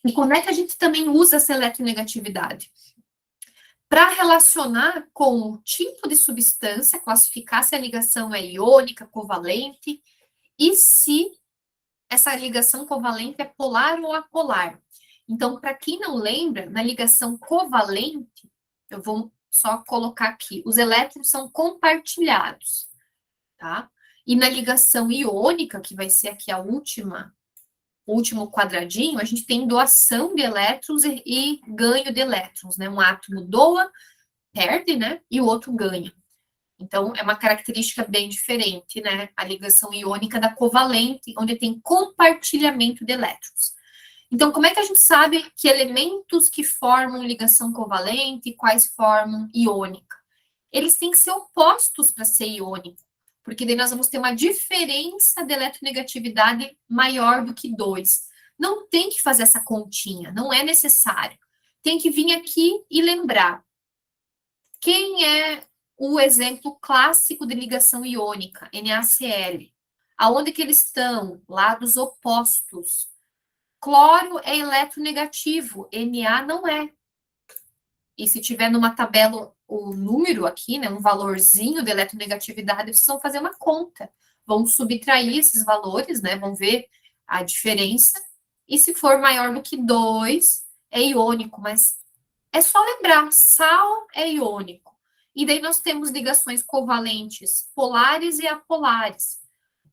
E como é que a gente também usa essa eletronegatividade? Para relacionar com o tipo de substância, classificar se a ligação é iônica, covalente, e se essa ligação covalente é polar ou apolar. Então, para quem não lembra, na ligação covalente, eu vou só colocar aqui, os elétrons são compartilhados, tá? E na ligação iônica, que vai ser aqui o último quadradinho, a gente tem doação de elétrons e ganho de elétrons, né? Um átomo doa, perde, né? E o outro ganha. Então, é uma característica bem diferente, né? A ligação iônica da covalente, onde tem compartilhamento de elétrons. Então, como é que a gente sabe que elementos que formam ligação covalente e quais formam iônica? Eles têm que ser opostos para ser iônico, porque daí nós vamos ter uma diferença de eletronegatividade maior do que 2. Não tem que fazer essa continha, não é necessário. Tem que vir aqui e lembrar. Quem é o exemplo clássico de ligação iônica, NaCl? Aonde que eles estão? Lados opostos. Cloro é eletronegativo, Na não é. E se tiver numa tabela o número aqui, né, um valorzinho de eletronegatividade, vocês vão fazer uma conta. Vão subtrair esses valores, né, vão ver a diferença. E se for maior do que 2, é iônico, mas é só lembrar, sal é iônico. E daí nós temos ligações covalentes polares e apolares.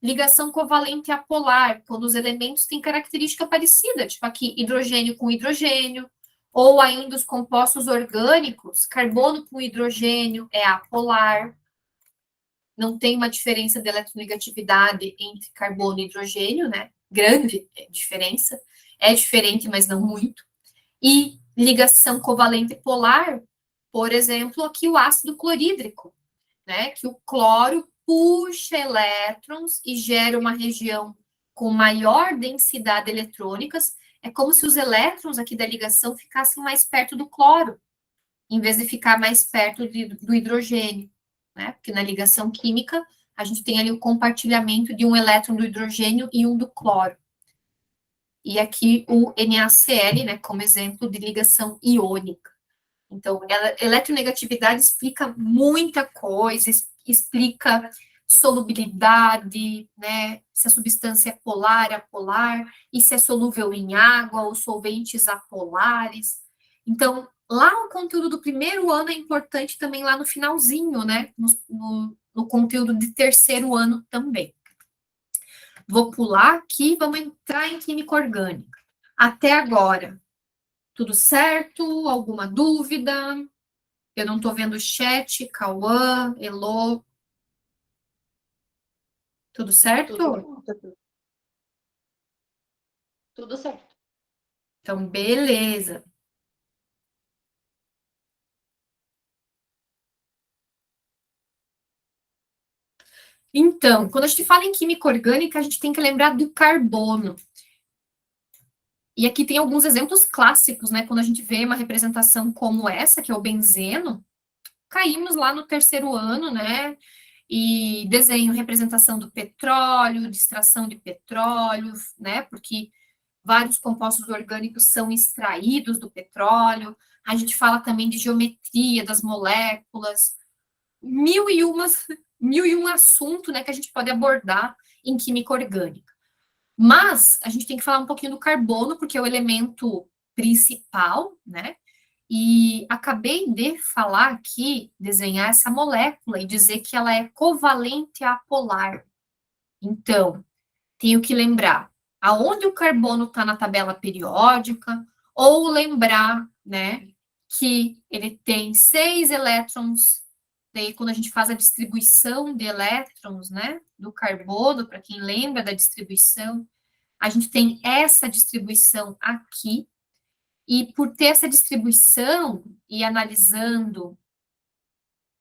Ligação covalente apolar, quando os elementos têm característica parecida, tipo aqui, hidrogênio com hidrogênio, ou ainda os compostos orgânicos, carbono com hidrogênio é apolar. Não tem uma diferença de eletronegatividade entre carbono e hidrogênio, né? Grande diferença. É diferente, mas não muito. E ligação covalente polar, por exemplo, aqui o ácido clorídrico, né? Que o cloro puxa elétrons e gera uma região com maior densidade eletrônicas. É como se os elétrons aqui da ligação ficassem mais perto do cloro, em vez de ficar mais perto do hidrogênio, né? Porque na ligação química, a gente tem ali o compartilhamento de um elétron do hidrogênio e um do cloro. E aqui o NaCl, né, como exemplo de ligação iônica. Então, a eletronegatividade explica muita coisa, explica solubilidade, né? Se a substância é polar, apolar, e se é solúvel em água ou solventes apolares. Então, lá o conteúdo do primeiro ano é importante também lá no finalzinho, né? No conteúdo de terceiro ano também. Vou pular aqui, vamos entrar em química orgânica. Até agora, tudo certo? Alguma dúvida? Eu não estou vendo o chat, Cauã, Elô. Tudo certo? Tudo certo. Então, beleza. Então, quando a gente fala em química orgânica, a gente tem que lembrar do carbono. E aqui tem alguns exemplos clássicos, né? Quando a gente vê uma representação como essa, que é o benzeno, caímos lá no terceiro ano, né? E desenho representação do petróleo, de extração de petróleo, né? Porque vários compostos orgânicos são extraídos do petróleo. A gente fala também de geometria das moléculas, mil e um assunto, né, que a gente pode abordar em química orgânica. Mas a gente tem que falar um pouquinho do carbono, porque é o elemento principal, né? E acabei de falar aqui, desenhar essa molécula e dizer que ela é covalente apolar. Então, tenho que lembrar aonde o carbono está na tabela periódica, ou lembrar, né, que ele tem 6 elétrons. Daí, quando a gente faz a distribuição de elétrons, né, do carbono, para quem lembra da distribuição, a gente tem essa distribuição aqui, e por ter essa distribuição e analisando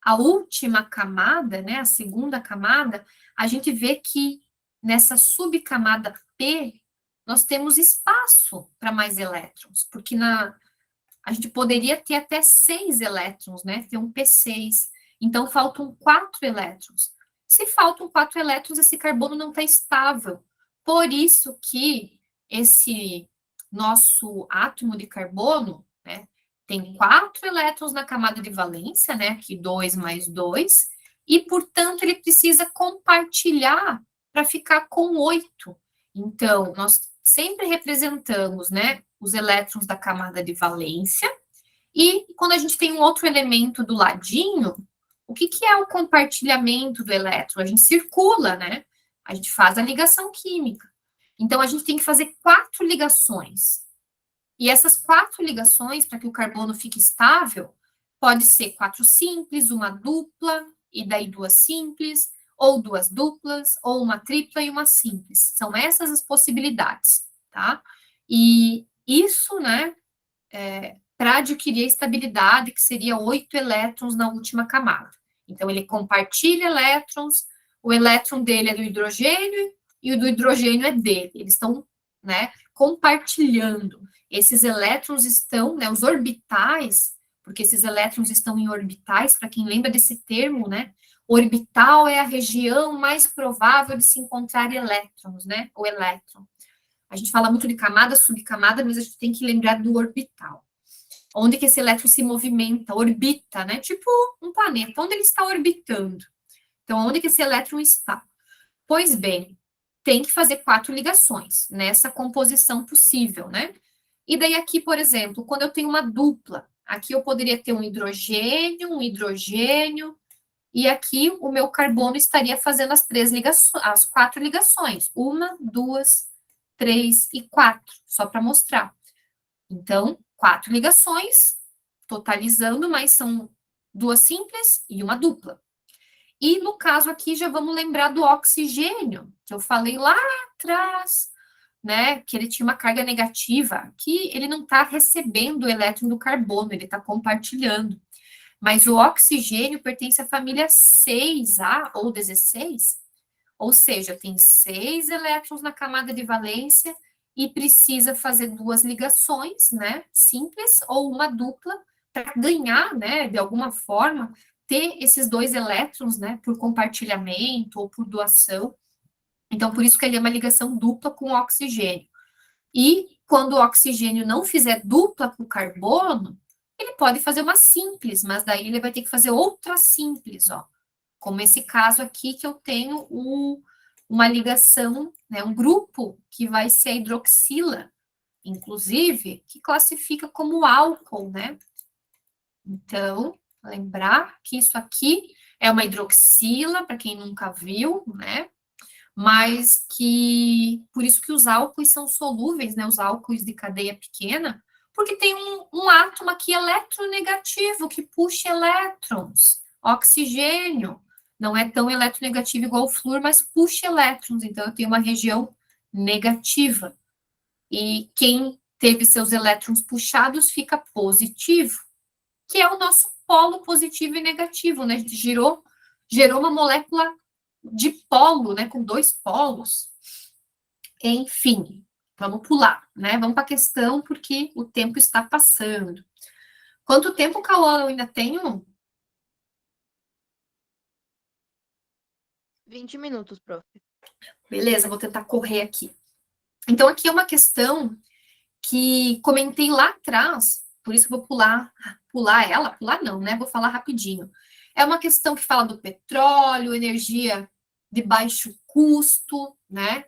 a última camada, né, a segunda camada, a gente vê que nessa subcamada P nós temos espaço para mais elétrons, porque a gente poderia ter até 6 elétrons, né, ter um P6. Então faltam 4 elétrons. Se faltam 4 elétrons, esse carbono não está estável. Por isso que esse nosso átomo de carbono, né, tem 4 elétrons na camada de valência, né, aqui 2 mais 2, e, portanto, ele precisa compartilhar para ficar com 8. Então, nós sempre representamos, né, os elétrons da camada de valência, e quando a gente tem um outro elemento do ladinho, o que, que é o compartilhamento do elétron? A gente circula, né? A gente faz a ligação química. Então, a gente tem que fazer 4 ligações. E essas 4 ligações, para que o carbono fique estável, pode ser 4 simples, uma dupla, e daí 2 simples, ou 2 duplas, ou uma tripla e uma simples. São essas as possibilidades, tá? E isso, né, para adquirir a estabilidade, que seria 8 elétrons na última camada. Então, ele compartilha elétrons, o elétron dele é do hidrogênio e o do hidrogênio é dele. Eles estão, né, compartilhando. Esses elétrons estão, né, os orbitais, porque esses elétrons estão em orbitais, para quem lembra desse termo, né, orbital é a região mais provável de se encontrar elétrons, né, o elétron. A gente fala muito de camada, subcamada, mas a gente tem que lembrar do orbital. Onde que esse elétron se movimenta, orbita, né? Tipo um planeta, onde ele está orbitando. Então, onde que esse elétron está? Pois bem, tem que fazer 4 ligações nessa composição possível, né? E daí aqui, por exemplo, quando eu tenho uma dupla, aqui eu poderia ter um hidrogênio, e aqui o meu carbono estaria fazendo as 4 ligações. 1, 2, 3 e 4, só para mostrar. Então, 4 ligações, totalizando, mas são 2 simples e uma dupla. E no caso aqui, já vamos lembrar do oxigênio, que eu falei lá atrás, né? Que ele tinha uma carga negativa, que ele não está recebendo o elétron do carbono, ele está compartilhando. Mas o oxigênio pertence à família 6A ou 16, ou seja, tem 6 elétrons na camada de valência e precisa fazer 2 ligações, né, simples, ou uma dupla, para ganhar, né, de alguma forma, ter esses 2 elétrons, né, por compartilhamento ou por doação. Então, por isso que ele é uma ligação dupla com o oxigênio. E quando o oxigênio não fizer dupla com o carbono, ele pode fazer uma simples, mas daí ele vai ter que fazer outra simples, ó. Como esse caso aqui, que eu tenho uma ligação, né, um grupo que vai ser a hidroxila, inclusive, que classifica como álcool, né? Então, lembrar que isso aqui é uma hidroxila, para quem nunca viu, né? Mas que, por isso que os álcoois são solúveis, né? Os álcoois de cadeia pequena, porque tem um átomo aqui eletronegativo que puxa elétrons, oxigênio. Não é tão eletronegativo igual o flúor, mas puxa elétrons. Então, eu tenho uma região negativa. E quem teve seus elétrons puxados fica positivo, que é o nosso polo positivo e negativo, né? A gente gerou uma molécula de polo, né? Com dois polos. Enfim, vamos pular, né? Vamos para a questão, porque o tempo está passando. Quanto tempo, Cauã? Eu ainda tenho? 20 minutos, prof. Beleza, vou tentar correr aqui. Então, aqui é uma questão que comentei lá atrás, por isso eu vou pular ela, pular não, né? Vou falar rapidinho. É uma questão que fala do petróleo, energia de baixo custo, né?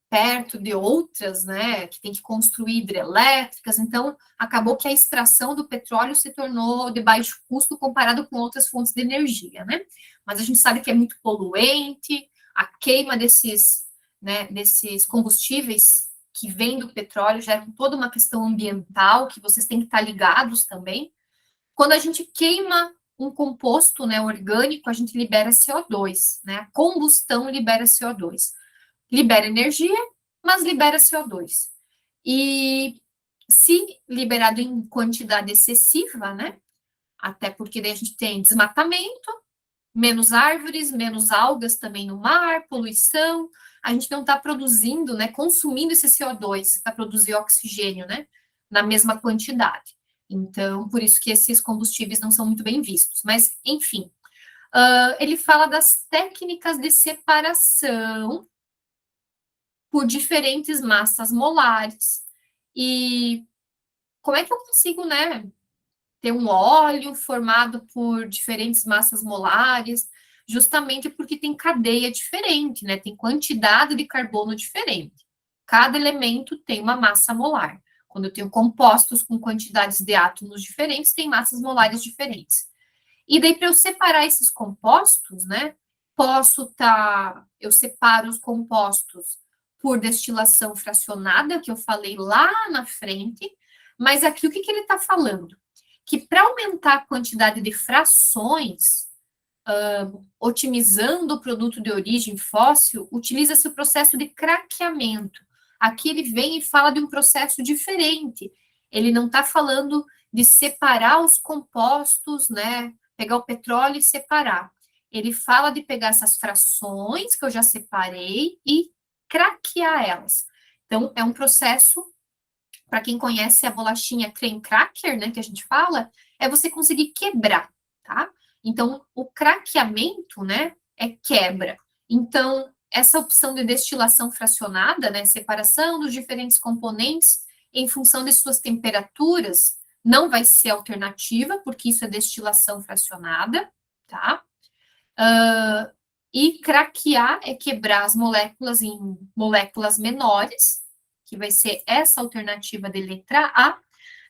Perto de outras, né? Que tem que construir hidrelétricas, então acabou que a extração do petróleo se tornou de baixo custo comparado com outras fontes de energia, né? Mas a gente sabe que é muito poluente, a queima desses combustíveis que vem do petróleo já é toda uma questão ambiental que vocês têm que estar ligados também. Quando a gente queima um composto, né, orgânico, a gente libera CO2, né? A combustão libera CO2. Libera energia, mas libera CO2. E se liberado em quantidade excessiva, né? Até porque daí a gente tem desmatamento, menos árvores, menos algas também no mar, poluição. A gente não está produzindo, né, consumindo esse CO2 para produzir oxigênio, né, na mesma quantidade. Então, por isso que esses combustíveis não são muito bem vistos. Mas, enfim, ele fala das técnicas de separação por diferentes massas molares. E como é que eu consigo, né, ter um óleo formado por diferentes massas molares, justamente porque tem cadeia diferente, né? Tem quantidade de carbono diferente. Cada elemento tem uma massa molar. Quando eu tenho compostos com quantidades de átomos diferentes, tem massas molares diferentes. E daí, para eu separar esses compostos, né? Eu separo os compostos por destilação fracionada, que eu falei lá na frente, mas aqui o que ele está falando? Que para aumentar a quantidade de frações, otimizando o produto de origem fóssil, utiliza-se o processo de craqueamento. Aqui ele vem e fala de um processo diferente. Ele não está falando de separar os compostos, né? Pegar o petróleo e separar. Ele fala de pegar essas frações que eu já separei e craquear elas. Então, é um processo, para quem conhece a bolachinha creme cracker, né, que a gente fala, é você conseguir quebrar, tá? Então, o craqueamento, né, é quebra. Então, essa opção de destilação fracionada, né, separação dos diferentes componentes em função de suas temperaturas, não vai ser alternativa, porque isso é destilação fracionada, tá? E craquear é quebrar as moléculas em moléculas menores, que vai ser essa alternativa de letra A.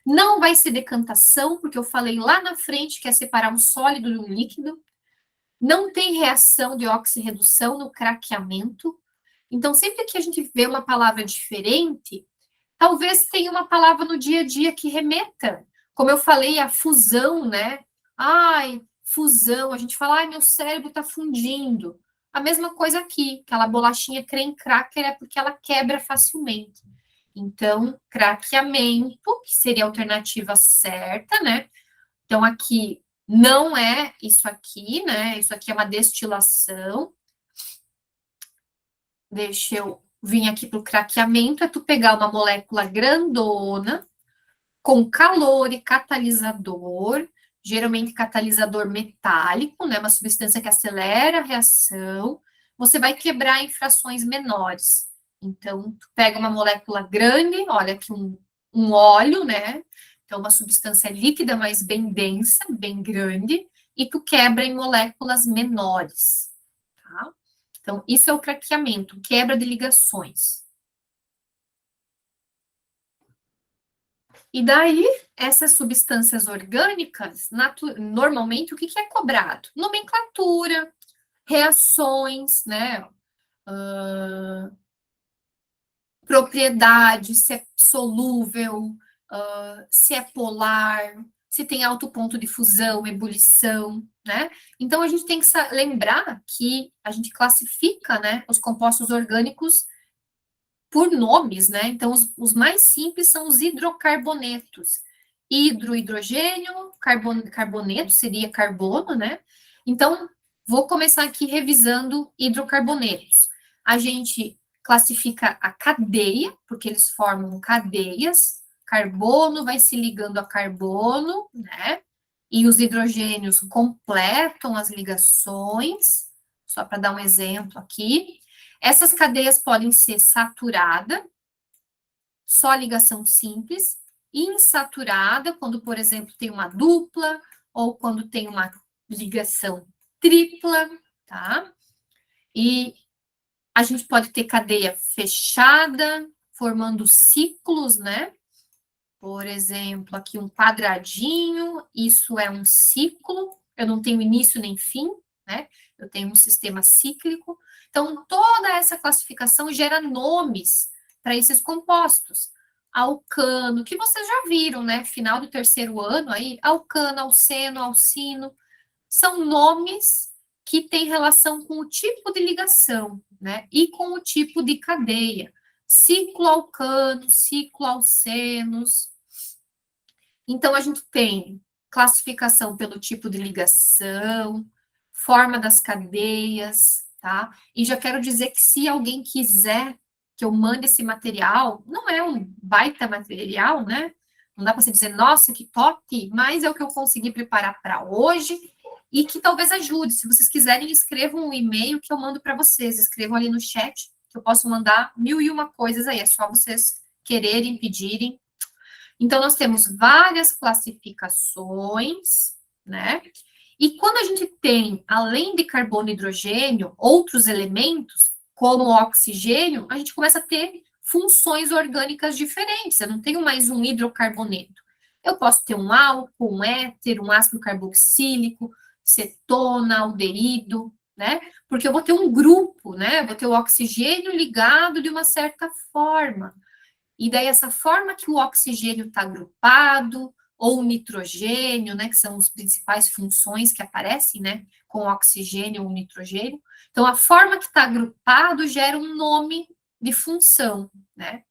Não vai ser decantação, porque eu falei lá na frente que é separar um sólido de um líquido. Não tem reação de oxirredução no craqueamento. Então, sempre que a gente vê uma palavra diferente, talvez tenha uma palavra no dia a dia que remeta. Como eu falei, a fusão, né? Ai, fusão. A gente fala, ai, meu cérebro está fundindo. A mesma coisa aqui, aquela bolachinha creme cracker é porque ela quebra facilmente. Então, craqueamento, que seria a alternativa certa, né? Então, aqui não é isso aqui, né? Isso aqui é uma destilação. Deixa eu vir aqui para o craqueamento, é tu pegar uma molécula grandona, com calor e catalisador, geralmente catalisador metálico, né? Uma substância que acelera a reação, você vai quebrar em frações menores. Então, tu pega uma molécula grande, olha aqui um óleo, né? Então, uma substância líquida, mas bem densa, bem grande, e tu quebra em moléculas menores, tá? Então, isso é o craqueamento, quebra de ligações. E daí, essas substâncias orgânicas, normalmente, o que é cobrado? Nomenclatura, reações, né? Propriedade, se é solúvel, se é polar, se tem alto ponto de fusão, ebulição, né? Então, a gente tem que lembrar que a gente classifica, né, os compostos orgânicos por nomes, né? Então, os mais simples são os hidrocarbonetos. Hidrogênio, carboneto seria carbono, né? Então, vou começar aqui revisando hidrocarbonetos. A gente classifica a cadeia, porque eles formam cadeias. Carbono vai se ligando a carbono, né? E os hidrogênios completam as ligações, só para dar um exemplo aqui. Essas cadeias podem ser saturada, só ligação simples, insaturada, quando, por exemplo, tem uma dupla, ou quando tem uma ligação tripla, tá? E a gente pode ter cadeia fechada, formando ciclos, né? Por exemplo, aqui um quadradinho, isso é um ciclo, eu não tenho início nem fim, né? Eu tenho um sistema cíclico. Então, toda essa classificação gera nomes para esses compostos. Alcano, que vocês já viram, né? Final do terceiro ano aí, alcano, alceno, alcino, são nomes que têm relação com o tipo de ligação, né? E com o tipo de cadeia. Cicloalcanos, cicloalcenos. Então, a gente tem classificação pelo tipo de ligação, forma das cadeias, tá? E já quero dizer que se alguém quiser que eu mande esse material, não é um baita material, né? Não dá para você dizer, nossa, que top, mas é o que eu consegui preparar para hoje e que talvez ajude. Se vocês quiserem, escrevam um e-mail que eu mando para vocês. Escrevam ali no chat, que eu posso mandar 1001 coisas aí. É só vocês quererem, pedirem. Então, nós temos várias classificações, né? E quando a gente tem, além de carbono e hidrogênio, outros elementos, como o oxigênio, a gente começa a ter funções orgânicas diferentes. Eu não tenho mais um hidrocarboneto. Eu posso ter um álcool, um éter, um ácido carboxílico, cetona, aldeído, né? Porque eu vou ter um grupo, né? Eu vou ter o oxigênio ligado de uma certa forma. E daí, essa forma que o oxigênio está agrupado, ou o nitrogênio, né, que são as principais funções que aparecem, né, com o oxigênio ou o nitrogênio. Então, a forma que está agrupado gera um nome de função, né?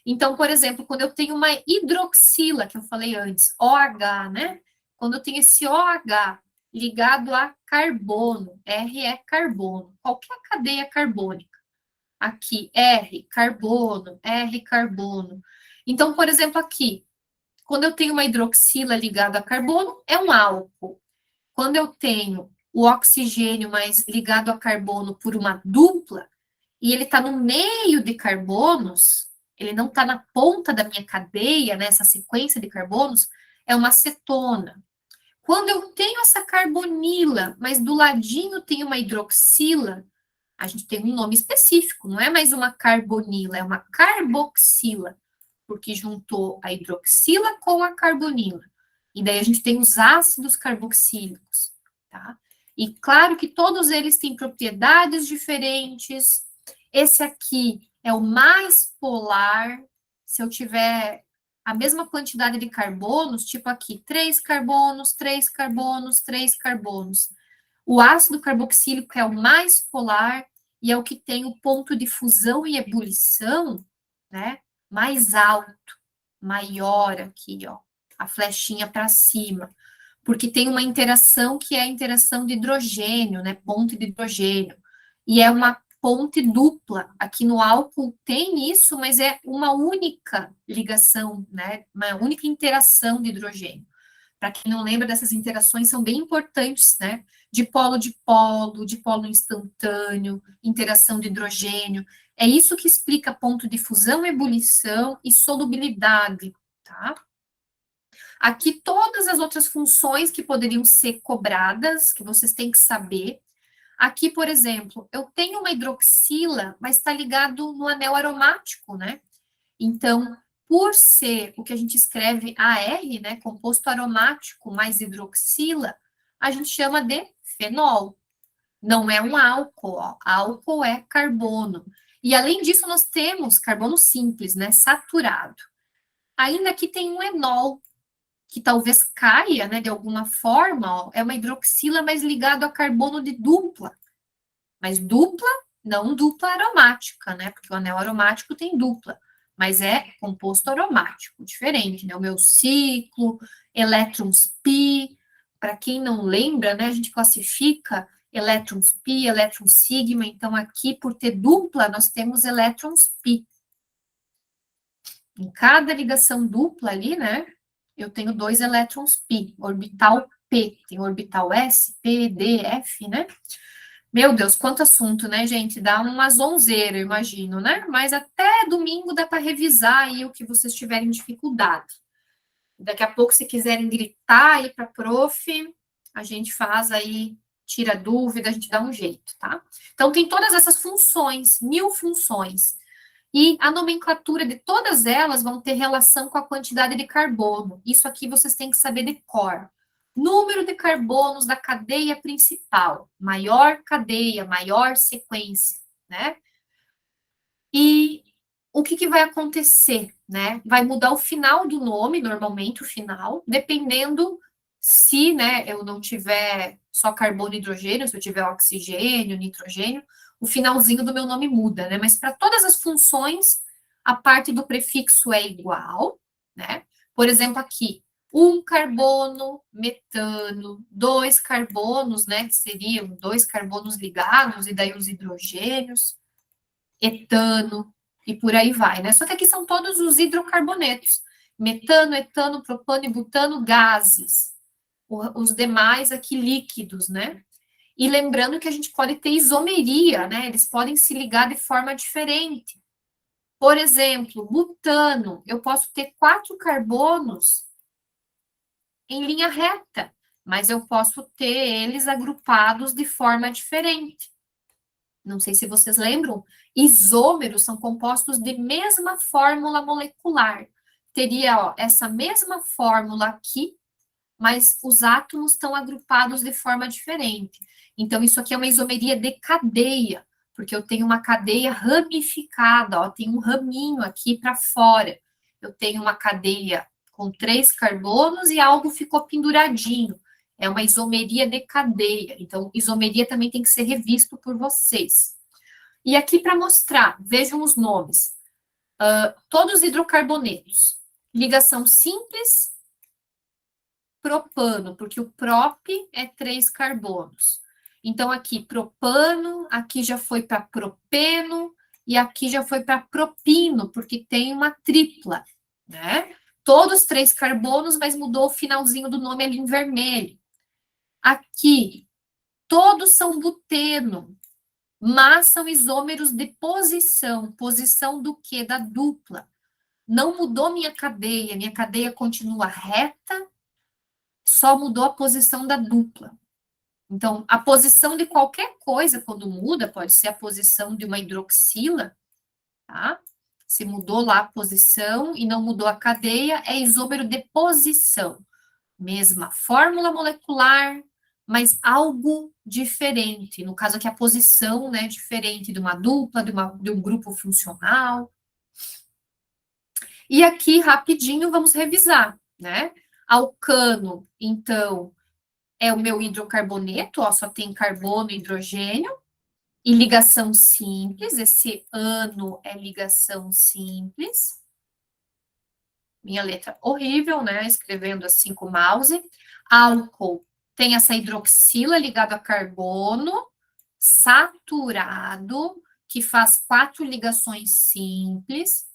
Então, por exemplo, quando eu tenho uma hidroxila, que eu falei antes, OH, né? Quando eu tenho esse OH ligado a carbono, R é carbono, qualquer cadeia carbônica. Aqui, R carbono. Então, por exemplo, aqui, quando eu tenho uma hidroxila ligada a carbono, é um álcool. Quando eu tenho o oxigênio mais ligado a carbono por uma dupla, e ele está no meio de carbonos, ele não está na ponta da minha cadeia, nessa sequência de carbonos, é uma cetona. Quando eu tenho essa carbonila, mas do ladinho tem uma hidroxila, a gente tem um nome específico, não é mais uma carbonila, é uma carboxila, porque juntou a hidroxila com a carbonila. E daí a gente tem os ácidos carboxílicos, tá? E claro que todos eles têm propriedades diferentes. Esse aqui é o mais polar. Se eu tiver a mesma quantidade de carbonos, tipo aqui, 3 carbonos, 3 carbonos, 3 carbonos. O ácido carboxílico é o mais polar e é o que tem o ponto de fusão e ebulição, né, mais alto, maior aqui, ó, a flechinha para cima, porque tem uma interação que é a interação de hidrogênio, né, ponte de hidrogênio, e é uma ponte dupla. Aqui no álcool tem isso, mas é uma única ligação, né, uma única interação de hidrogênio. Para quem não lembra, dessas interações são bem importantes, né? De polo instantâneo, interação de hidrogênio. É isso que explica ponto de fusão, ebulição e solubilidade, tá? Aqui todas as outras funções que poderiam ser cobradas, que vocês têm que saber. Aqui, por exemplo, eu tenho uma hidroxila, mas está ligado no anel aromático, né? Então, Por ser o que a gente escreve AR, né, composto aromático mais hidroxila, a gente chama de fenol. Não é um álcool, ó. Álcool é carbono. E além disso, nós temos carbono simples, né, saturado. Ainda aqui tem um enol, que talvez caia, né, de alguma forma, ó, é uma hidroxila, mas ligado a carbono de dupla. Mas dupla, não dupla aromática, né, porque o anel aromático tem dupla, mas é composto aromático, diferente, né, o meu ciclo, elétrons pi, para quem não lembra, né, a gente classifica elétrons pi, elétrons sigma, então aqui, por ter dupla, nós temos elétrons pi. Em cada ligação dupla ali, né, eu tenho 2 elétrons pi, orbital P, tem orbital S, P, D, F, né? Meu Deus, quanto assunto, né, gente? Dá uma zonzeira, eu imagino, né? Mas até domingo dá para revisar aí o que vocês tiverem dificuldade. Daqui a pouco, se quiserem gritar aí para a prof, a gente faz aí, tira dúvida, a gente dá um jeito, tá? Então, tem todas essas funções, 1000 funções. E a nomenclatura de todas elas vão ter relação com a quantidade de carbono. Isso aqui vocês têm que saber de cor. Número de carbonos da cadeia principal. Maior cadeia, maior sequência, né? E o que vai acontecer, né? Vai mudar o final do nome, normalmente o final, dependendo se, né, eu não tiver só carbono e hidrogênio, se eu tiver oxigênio, nitrogênio, o finalzinho do meu nome muda, né? Mas para todas as funções, a parte do prefixo é igual, né? Por exemplo, aqui, um carbono, metano, dois carbonos, né? Que seriam dois carbonos ligados, e daí os hidrogênios, etano, e por aí vai, né? Só que aqui são todos os hidrocarbonetos. Metano, etano, propano e butano, gases. Os demais aqui líquidos, né? E lembrando que a gente pode ter isomeria, né? Eles podem se ligar de forma diferente. Por exemplo, butano, eu posso ter 4 carbonos em linha reta, mas eu posso ter eles agrupados de forma diferente. Não sei se vocês lembram, isômeros são compostos de mesma fórmula molecular. Teria, ó, essa mesma fórmula aqui, mas os átomos estão agrupados de forma diferente. Então, isso aqui é uma isomeria de cadeia, porque eu tenho uma cadeia ramificada, ó, tem um raminho aqui para fora. Eu tenho uma cadeia com 3 carbonos e algo ficou penduradinho. É uma isomeria de cadeia. Então, isomeria também tem que ser revisto por vocês. E aqui para mostrar, vejam os nomes. Todos hidrocarbonetos. Ligação simples, propano, porque o prop é 3 carbonos. Então, aqui, propano, aqui já foi para propeno, e aqui já foi para propino, porque tem uma tripla, né? Todos 3 carbonos, mas mudou o finalzinho do nome ali em vermelho. Aqui, todos são buteno, mas são isômeros de posição. Posição do quê? Da dupla. Não mudou minha cadeia continua reta, só mudou a posição da dupla. Então, a posição de qualquer coisa, quando muda, pode ser a posição de uma hidroxila, tá? Se mudou lá a posição e não mudou a cadeia, é isômero de posição. Mesma fórmula molecular, mas algo diferente. No caso aqui, a posição, né, diferente de uma dupla, de um grupo funcional. E aqui, rapidinho, vamos revisar, né? Alcano, então, é o meu hidrocarboneto, ó, só tem carbono e hidrogênio. E ligação simples, esse ano é ligação simples. Minha letra horrível, né? Escrevendo assim com o mouse. Álcool tem essa hidroxila ligada a carbono, saturado, que faz 4 ligações simples.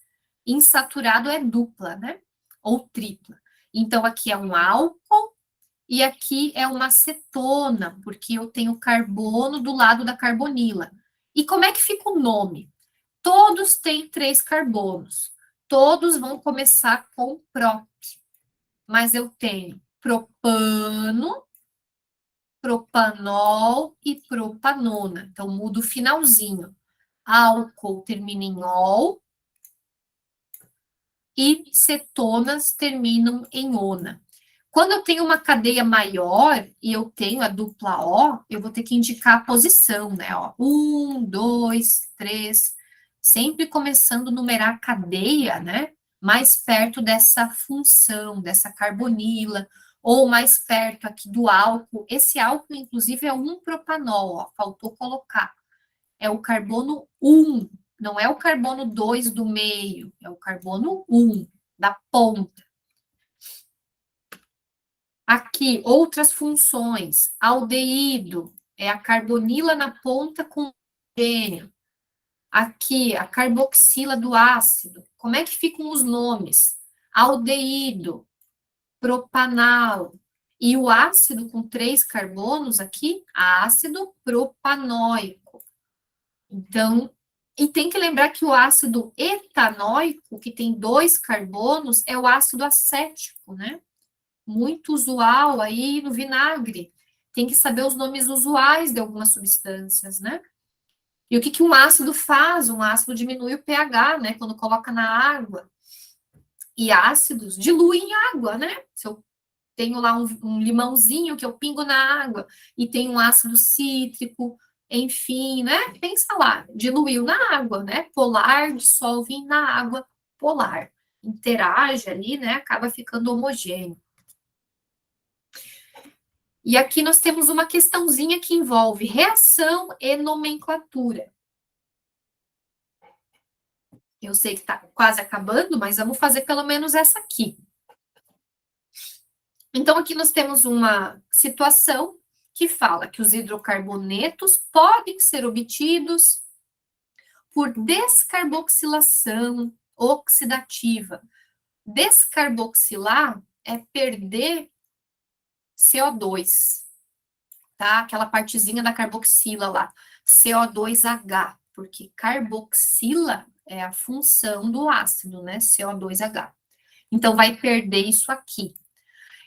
Insaturado é dupla, né? Ou tripla. Então, aqui é um álcool e aqui é uma cetona, porque eu tenho carbono do lado da carbonila. E como é que fica o nome? Todos têm 3 carbonos. Todos vão começar com prop. Mas eu tenho propano, propanol e propanona. Então, mudo o finalzinho. Álcool termina em ol e cetonas terminam em ona. Quando eu tenho uma cadeia maior e eu tenho a dupla O, eu vou ter que indicar a posição, né? Ó, 1, 2, 3, sempre começando a numerar a cadeia, né? Mais perto dessa função, dessa carbonila, ou mais perto aqui do álcool. Esse álcool, inclusive, é 1-propanol, ó, faltou colocar. É o carbono 1, não é o carbono 2 do meio, é o carbono 1, da ponta. Aqui, outras funções. Aldeído é a carbonila na ponta com hidrogênio. Aqui, a carboxila do ácido. Como é que ficam os nomes? Aldeído, propanal. E o ácido com 3 carbonos aqui, ácido propanóico. Então, e tem que lembrar que o ácido etanóico, que tem 2 carbonos, é o ácido acético, né? Muito usual aí no vinagre. Tem que saber os nomes usuais de algumas substâncias, né? E o que, que um ácido faz? Um ácido diminui o pH, né? Quando coloca na água. E ácidos diluem água, né? Se eu tenho lá um limãozinho que eu pingo na água e tem um ácido cítrico, enfim, né? Pensa lá, diluiu na água, né? Polar dissolve na água polar. Interage ali, né? Acaba ficando homogêneo. E aqui nós temos uma questãozinha que envolve reação e nomenclatura. Eu sei que está quase acabando, mas vamos fazer pelo menos essa aqui. Então, aqui nós temos uma situação que fala que os hidrocarbonetos podem ser obtidos por descarboxilação oxidativa. Descarboxilar é perder CO2, tá? Aquela partezinha da carboxila lá, CO2H, porque carboxila é a função do ácido, né? CO2H. Então, vai perder isso aqui.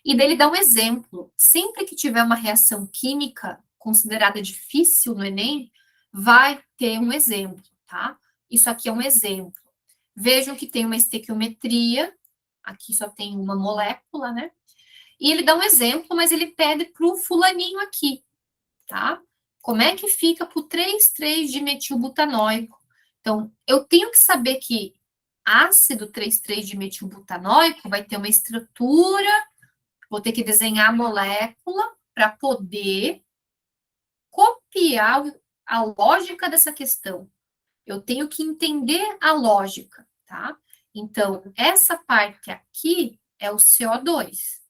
E dele dá um exemplo. Sempre que tiver uma reação química considerada difícil no Enem, vai ter um exemplo, tá? Isso aqui é um exemplo. Vejam que tem uma estequiometria, aqui só tem uma molécula, né? E ele dá um exemplo, mas ele pede para o fulaninho aqui, tá? Como é que fica para o 3,3-dimetilbutanóico? Então, eu tenho que saber que ácido 3,3-dimetilbutanóico vai ter uma estrutura, vou ter que desenhar a molécula para poder copiar a lógica dessa questão. Eu tenho que entender a lógica, tá? Então, essa parte aqui é o CO2.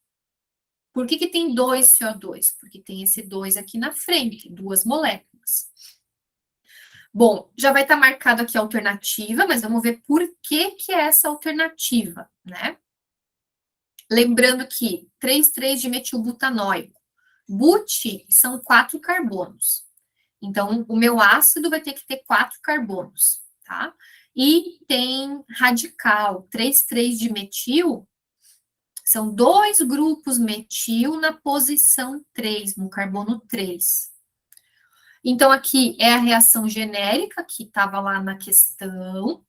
Por que tem 2 CO2? Porque tem esse 2 aqui na frente, 2 moléculas. Bom, já vai estar marcado aqui a alternativa, mas vamos ver por que é essa alternativa, né? Lembrando que 3,3-dimetilbutanóico. But são 4 carbonos. Então, o meu ácido vai ter que ter 4 carbonos, tá? E tem radical, 3,3-dimetil, são 2 grupos metil na posição 3, no carbono 3. Então, aqui é a reação genérica, que estava lá na questão,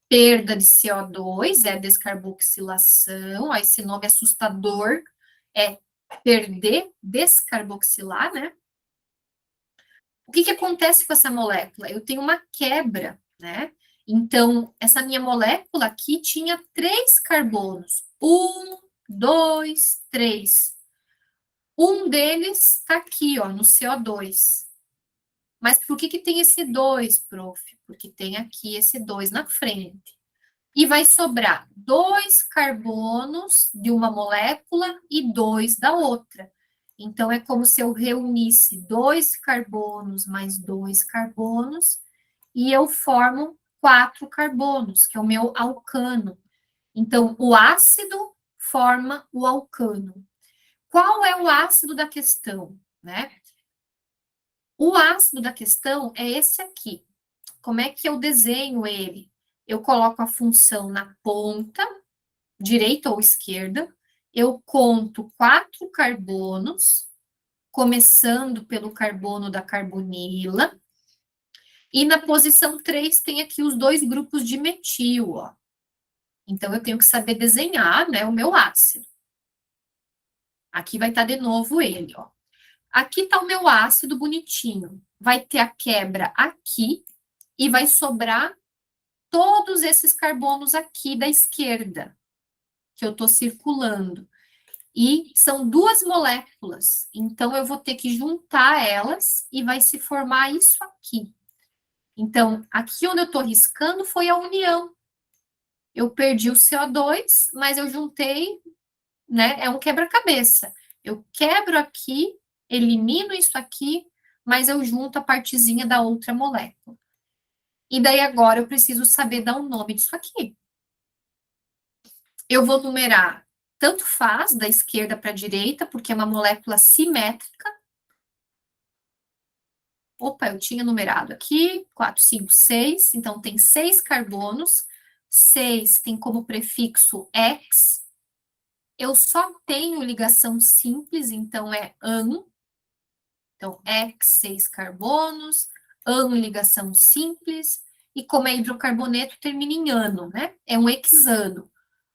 perda de CO2, é descarboxilação, ó, esse nome assustador é perder, descarboxilar, né? O que acontece com essa molécula? Eu tenho uma quebra, né? Então, essa minha molécula aqui tinha 3 carbonos. 1, 2, 3. Um deles está aqui, ó, no CO2. Mas por que tem esse 2, prof? Porque tem aqui esse 2 na frente. E vai sobrar 2 carbonos de uma molécula e 2 da outra. Então, é como se eu reunisse 2 carbonos mais 2 carbonos e eu formo 4 carbonos, que é o meu alcano. Então, o ácido forma o alcano. Qual é o ácido da questão, né? O ácido da questão é esse aqui. Como é que eu desenho ele? Eu coloco a função na ponta, direita ou esquerda, eu conto 4 carbonos, começando pelo carbono da carbonila, e na posição 3 tem aqui os 2 grupos de metil, ó. Então, eu tenho que saber desenhar, né, o meu ácido. Aqui vai estar de novo ele, ó. Aqui está o meu ácido bonitinho. Vai ter a quebra aqui e vai sobrar todos esses carbonos aqui da esquerda, que eu estou circulando. E são duas moléculas, então eu vou ter que juntar elas e vai se formar isso aqui. Então, aqui onde eu estou riscando foi a união. Eu perdi o CO2, mas eu juntei, né? É um quebra-cabeça. Eu quebro aqui, elimino isso aqui, mas eu junto a partezinha da outra molécula. E daí agora eu preciso saber dar um nome disso aqui. Eu vou numerar, tanto faz, da esquerda para a direita, porque é uma molécula simétrica. Opa, eu tinha numerado aqui, 4, 5, 6, então tem 6 carbonos, 6 tem como prefixo X, eu só tenho ligação simples, então é AN, então X, 6 carbonos, AN, ligação simples, e como é hidrocarboneto, termina em ano, né? É um hexano.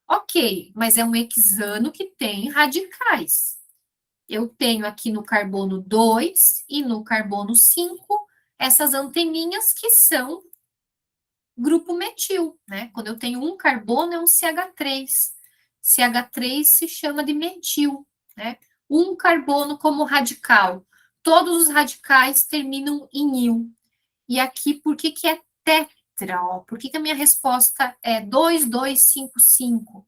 Ok, mas é um hexano que tem radicais. Eu tenho aqui no carbono 2 e no carbono 5 essas anteninhas que são grupo metil, né? Quando eu tenho um carbono é um CH3. CH3 se chama de metil, né? Um carbono como radical. Todos os radicais terminam em il. E aqui, por que que é tetra? Ó? Por que que a minha resposta é 2, 2, 5, 5?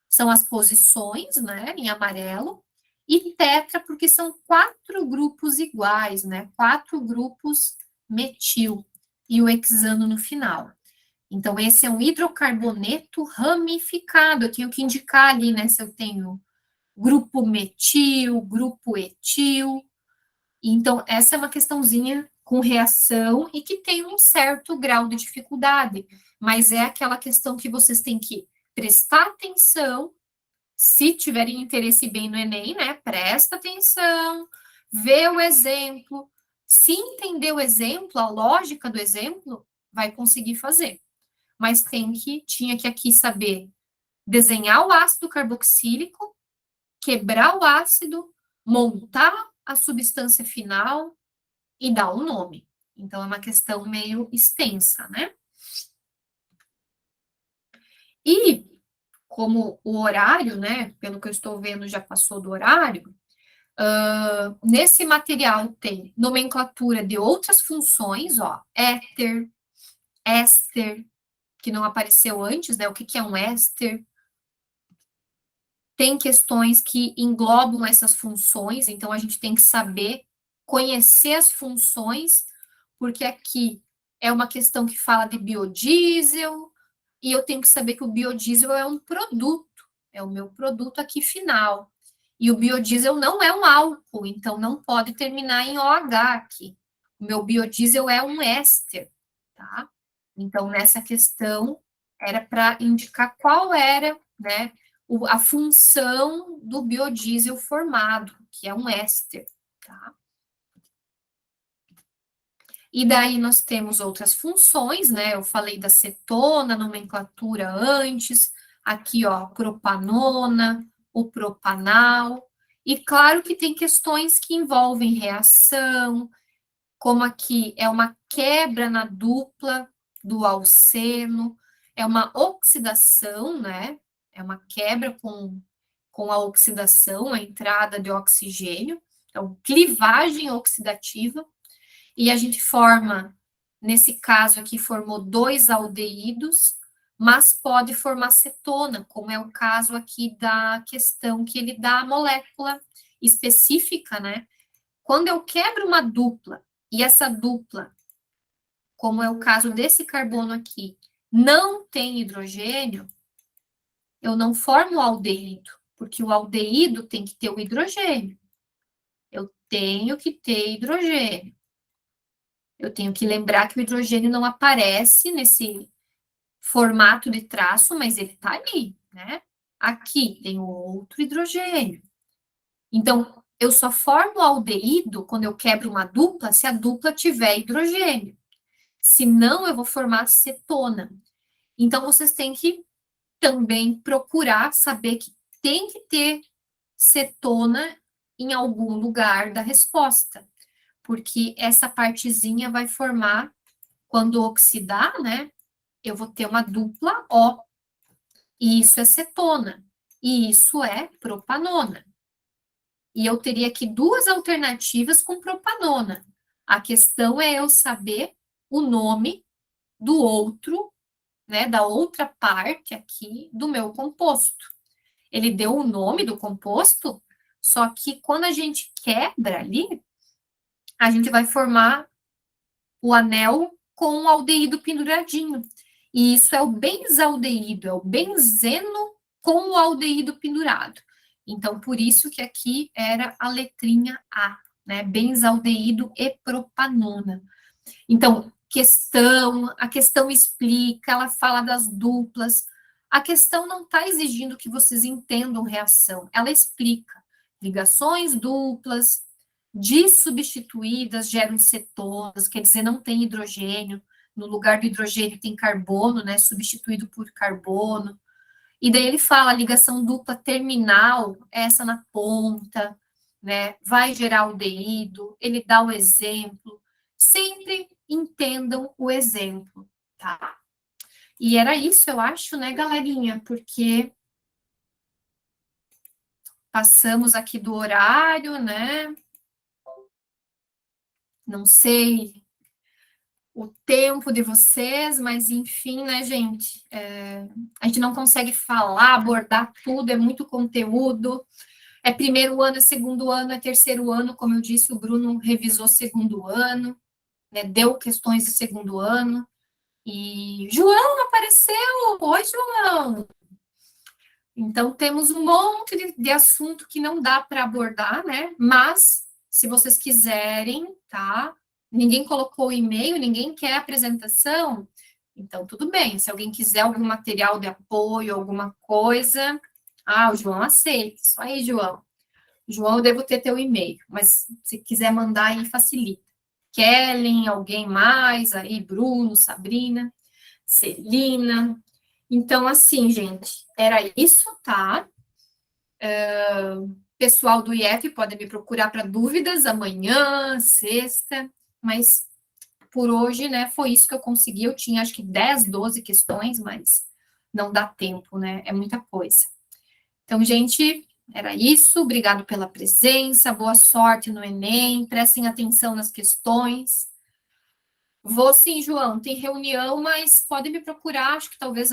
São as posições, né, em amarelo, e tetra, porque são 4 grupos iguais, né, 4 grupos metil, e o hexano no final. Então, esse é um hidrocarboneto ramificado, eu tenho que indicar ali, né, se eu tenho grupo metil, grupo etil. Então, essa é uma questãozinha com reação e que tem um certo grau de dificuldade, mas é aquela questão que vocês têm que prestar atenção. Se tiverem interesse bem no Enem, né, presta atenção, vê o exemplo. Se entender o exemplo, a lógica do exemplo, vai conseguir fazer. Mas tinha que aqui saber desenhar o ácido carboxílico, quebrar o ácido, montar a substância final e dar um nome. Então, é uma questão meio extensa, né? E, como o horário, né, pelo que eu estou vendo, já passou do horário, nesse material tem nomenclatura de outras funções, ó, éter, éster, que não apareceu antes, né? O que é um éster? Tem questões que englobam essas funções, então a gente tem que saber conhecer as funções, porque aqui é uma questão que fala de biodiesel, e eu tenho que saber que o biodiesel é um produto, é o meu produto aqui final. E o biodiesel não é um álcool, então não pode terminar em OH aqui. O meu biodiesel é um éster, tá? Então, nessa questão, era para indicar qual era, né, a função do biodiesel formado, que é um éster, tá? E daí nós temos outras funções, né? Eu falei da cetona, nomenclatura antes, aqui, ó, propanona, o propanal. E claro que tem questões que envolvem reação, como aqui é uma quebra na dupla do alceno, é uma oxidação, né? É uma quebra com a oxidação, a entrada de oxigênio, então clivagem oxidativa. E a gente forma, nesse caso aqui, formou 2 aldeídos, mas pode formar cetona, como é o caso aqui da questão que ele dá a molécula específica, né? Quando eu quebro uma dupla, e essa dupla, como é o caso desse carbono aqui, não tem hidrogênio, eu não formo o aldeído, porque o aldeído tem que ter o hidrogênio. Eu tenho que ter hidrogênio. Eu tenho que lembrar que o hidrogênio não aparece nesse formato de traço, mas ele está ali, né? Aqui tem outro hidrogênio. Então, eu só formo aldeído quando eu quebro uma dupla, se a dupla tiver hidrogênio. Se não, eu vou formar cetona. Então, vocês têm que também procurar saber que tem que ter cetona em algum lugar da resposta, porque essa partezinha vai formar, quando oxidar, né, eu vou ter uma dupla O, e isso é cetona, e isso é propanona. E eu teria aqui duas alternativas com propanona. A questão é eu saber o nome do outro, né, da outra parte aqui do meu composto. Ele deu o nome do composto, só que quando a gente quebra ali, a gente vai formar o anel com o aldeído penduradinho. E isso é o benzaldeído, é o benzeno com o aldeído pendurado. Então, por isso que aqui era a letrinha A, né? Benzaldeído e propanona. Então, a questão explica, ela fala das duplas. A questão não está exigindo que vocês entendam reação, ela explica. Ligações duplas, dissubstituídas geram cetonas, quer dizer, não tem hidrogênio, no lugar do hidrogênio tem carbono, né, substituído por carbono. E daí ele fala, a ligação dupla terminal, essa na ponta, né, vai gerar aldeído, ele dá o exemplo. Sempre entendam o exemplo, tá? E era isso, eu acho, né, galerinha? Porque passamos aqui do horário, né? Não sei o tempo de vocês, mas enfim, né, gente? A gente não consegue falar, abordar tudo, é muito conteúdo. É primeiro ano, é segundo ano, é terceiro ano, como eu disse, o Bruno revisou segundo ano, né, deu questões de segundo ano. E João apareceu! Oi, João! Então, temos um monte de assunto que não dá para abordar, né? Mas, se vocês quiserem, tá? Ninguém colocou e-mail, ninguém quer apresentação, então tudo bem. Se alguém quiser algum material de apoio, alguma coisa, o João aceita. Isso aí, João. João, eu devo ter teu e-mail, mas se quiser mandar aí, facilita. Kellen, alguém mais, aí, Bruno, Sabrina, Celina. Então, assim, gente, era isso, tá? Pessoal do IF pode me procurar para dúvidas amanhã, sexta, mas por hoje, né, foi isso que eu consegui. Eu tinha acho que 10, 12 questões, mas não dá tempo, né? É muita coisa. Então, gente, era isso. Obrigado pela presença. Boa sorte no Enem. Prestem atenção nas questões. Vou sim, João. Tem reunião, mas pode me procurar. Acho que talvez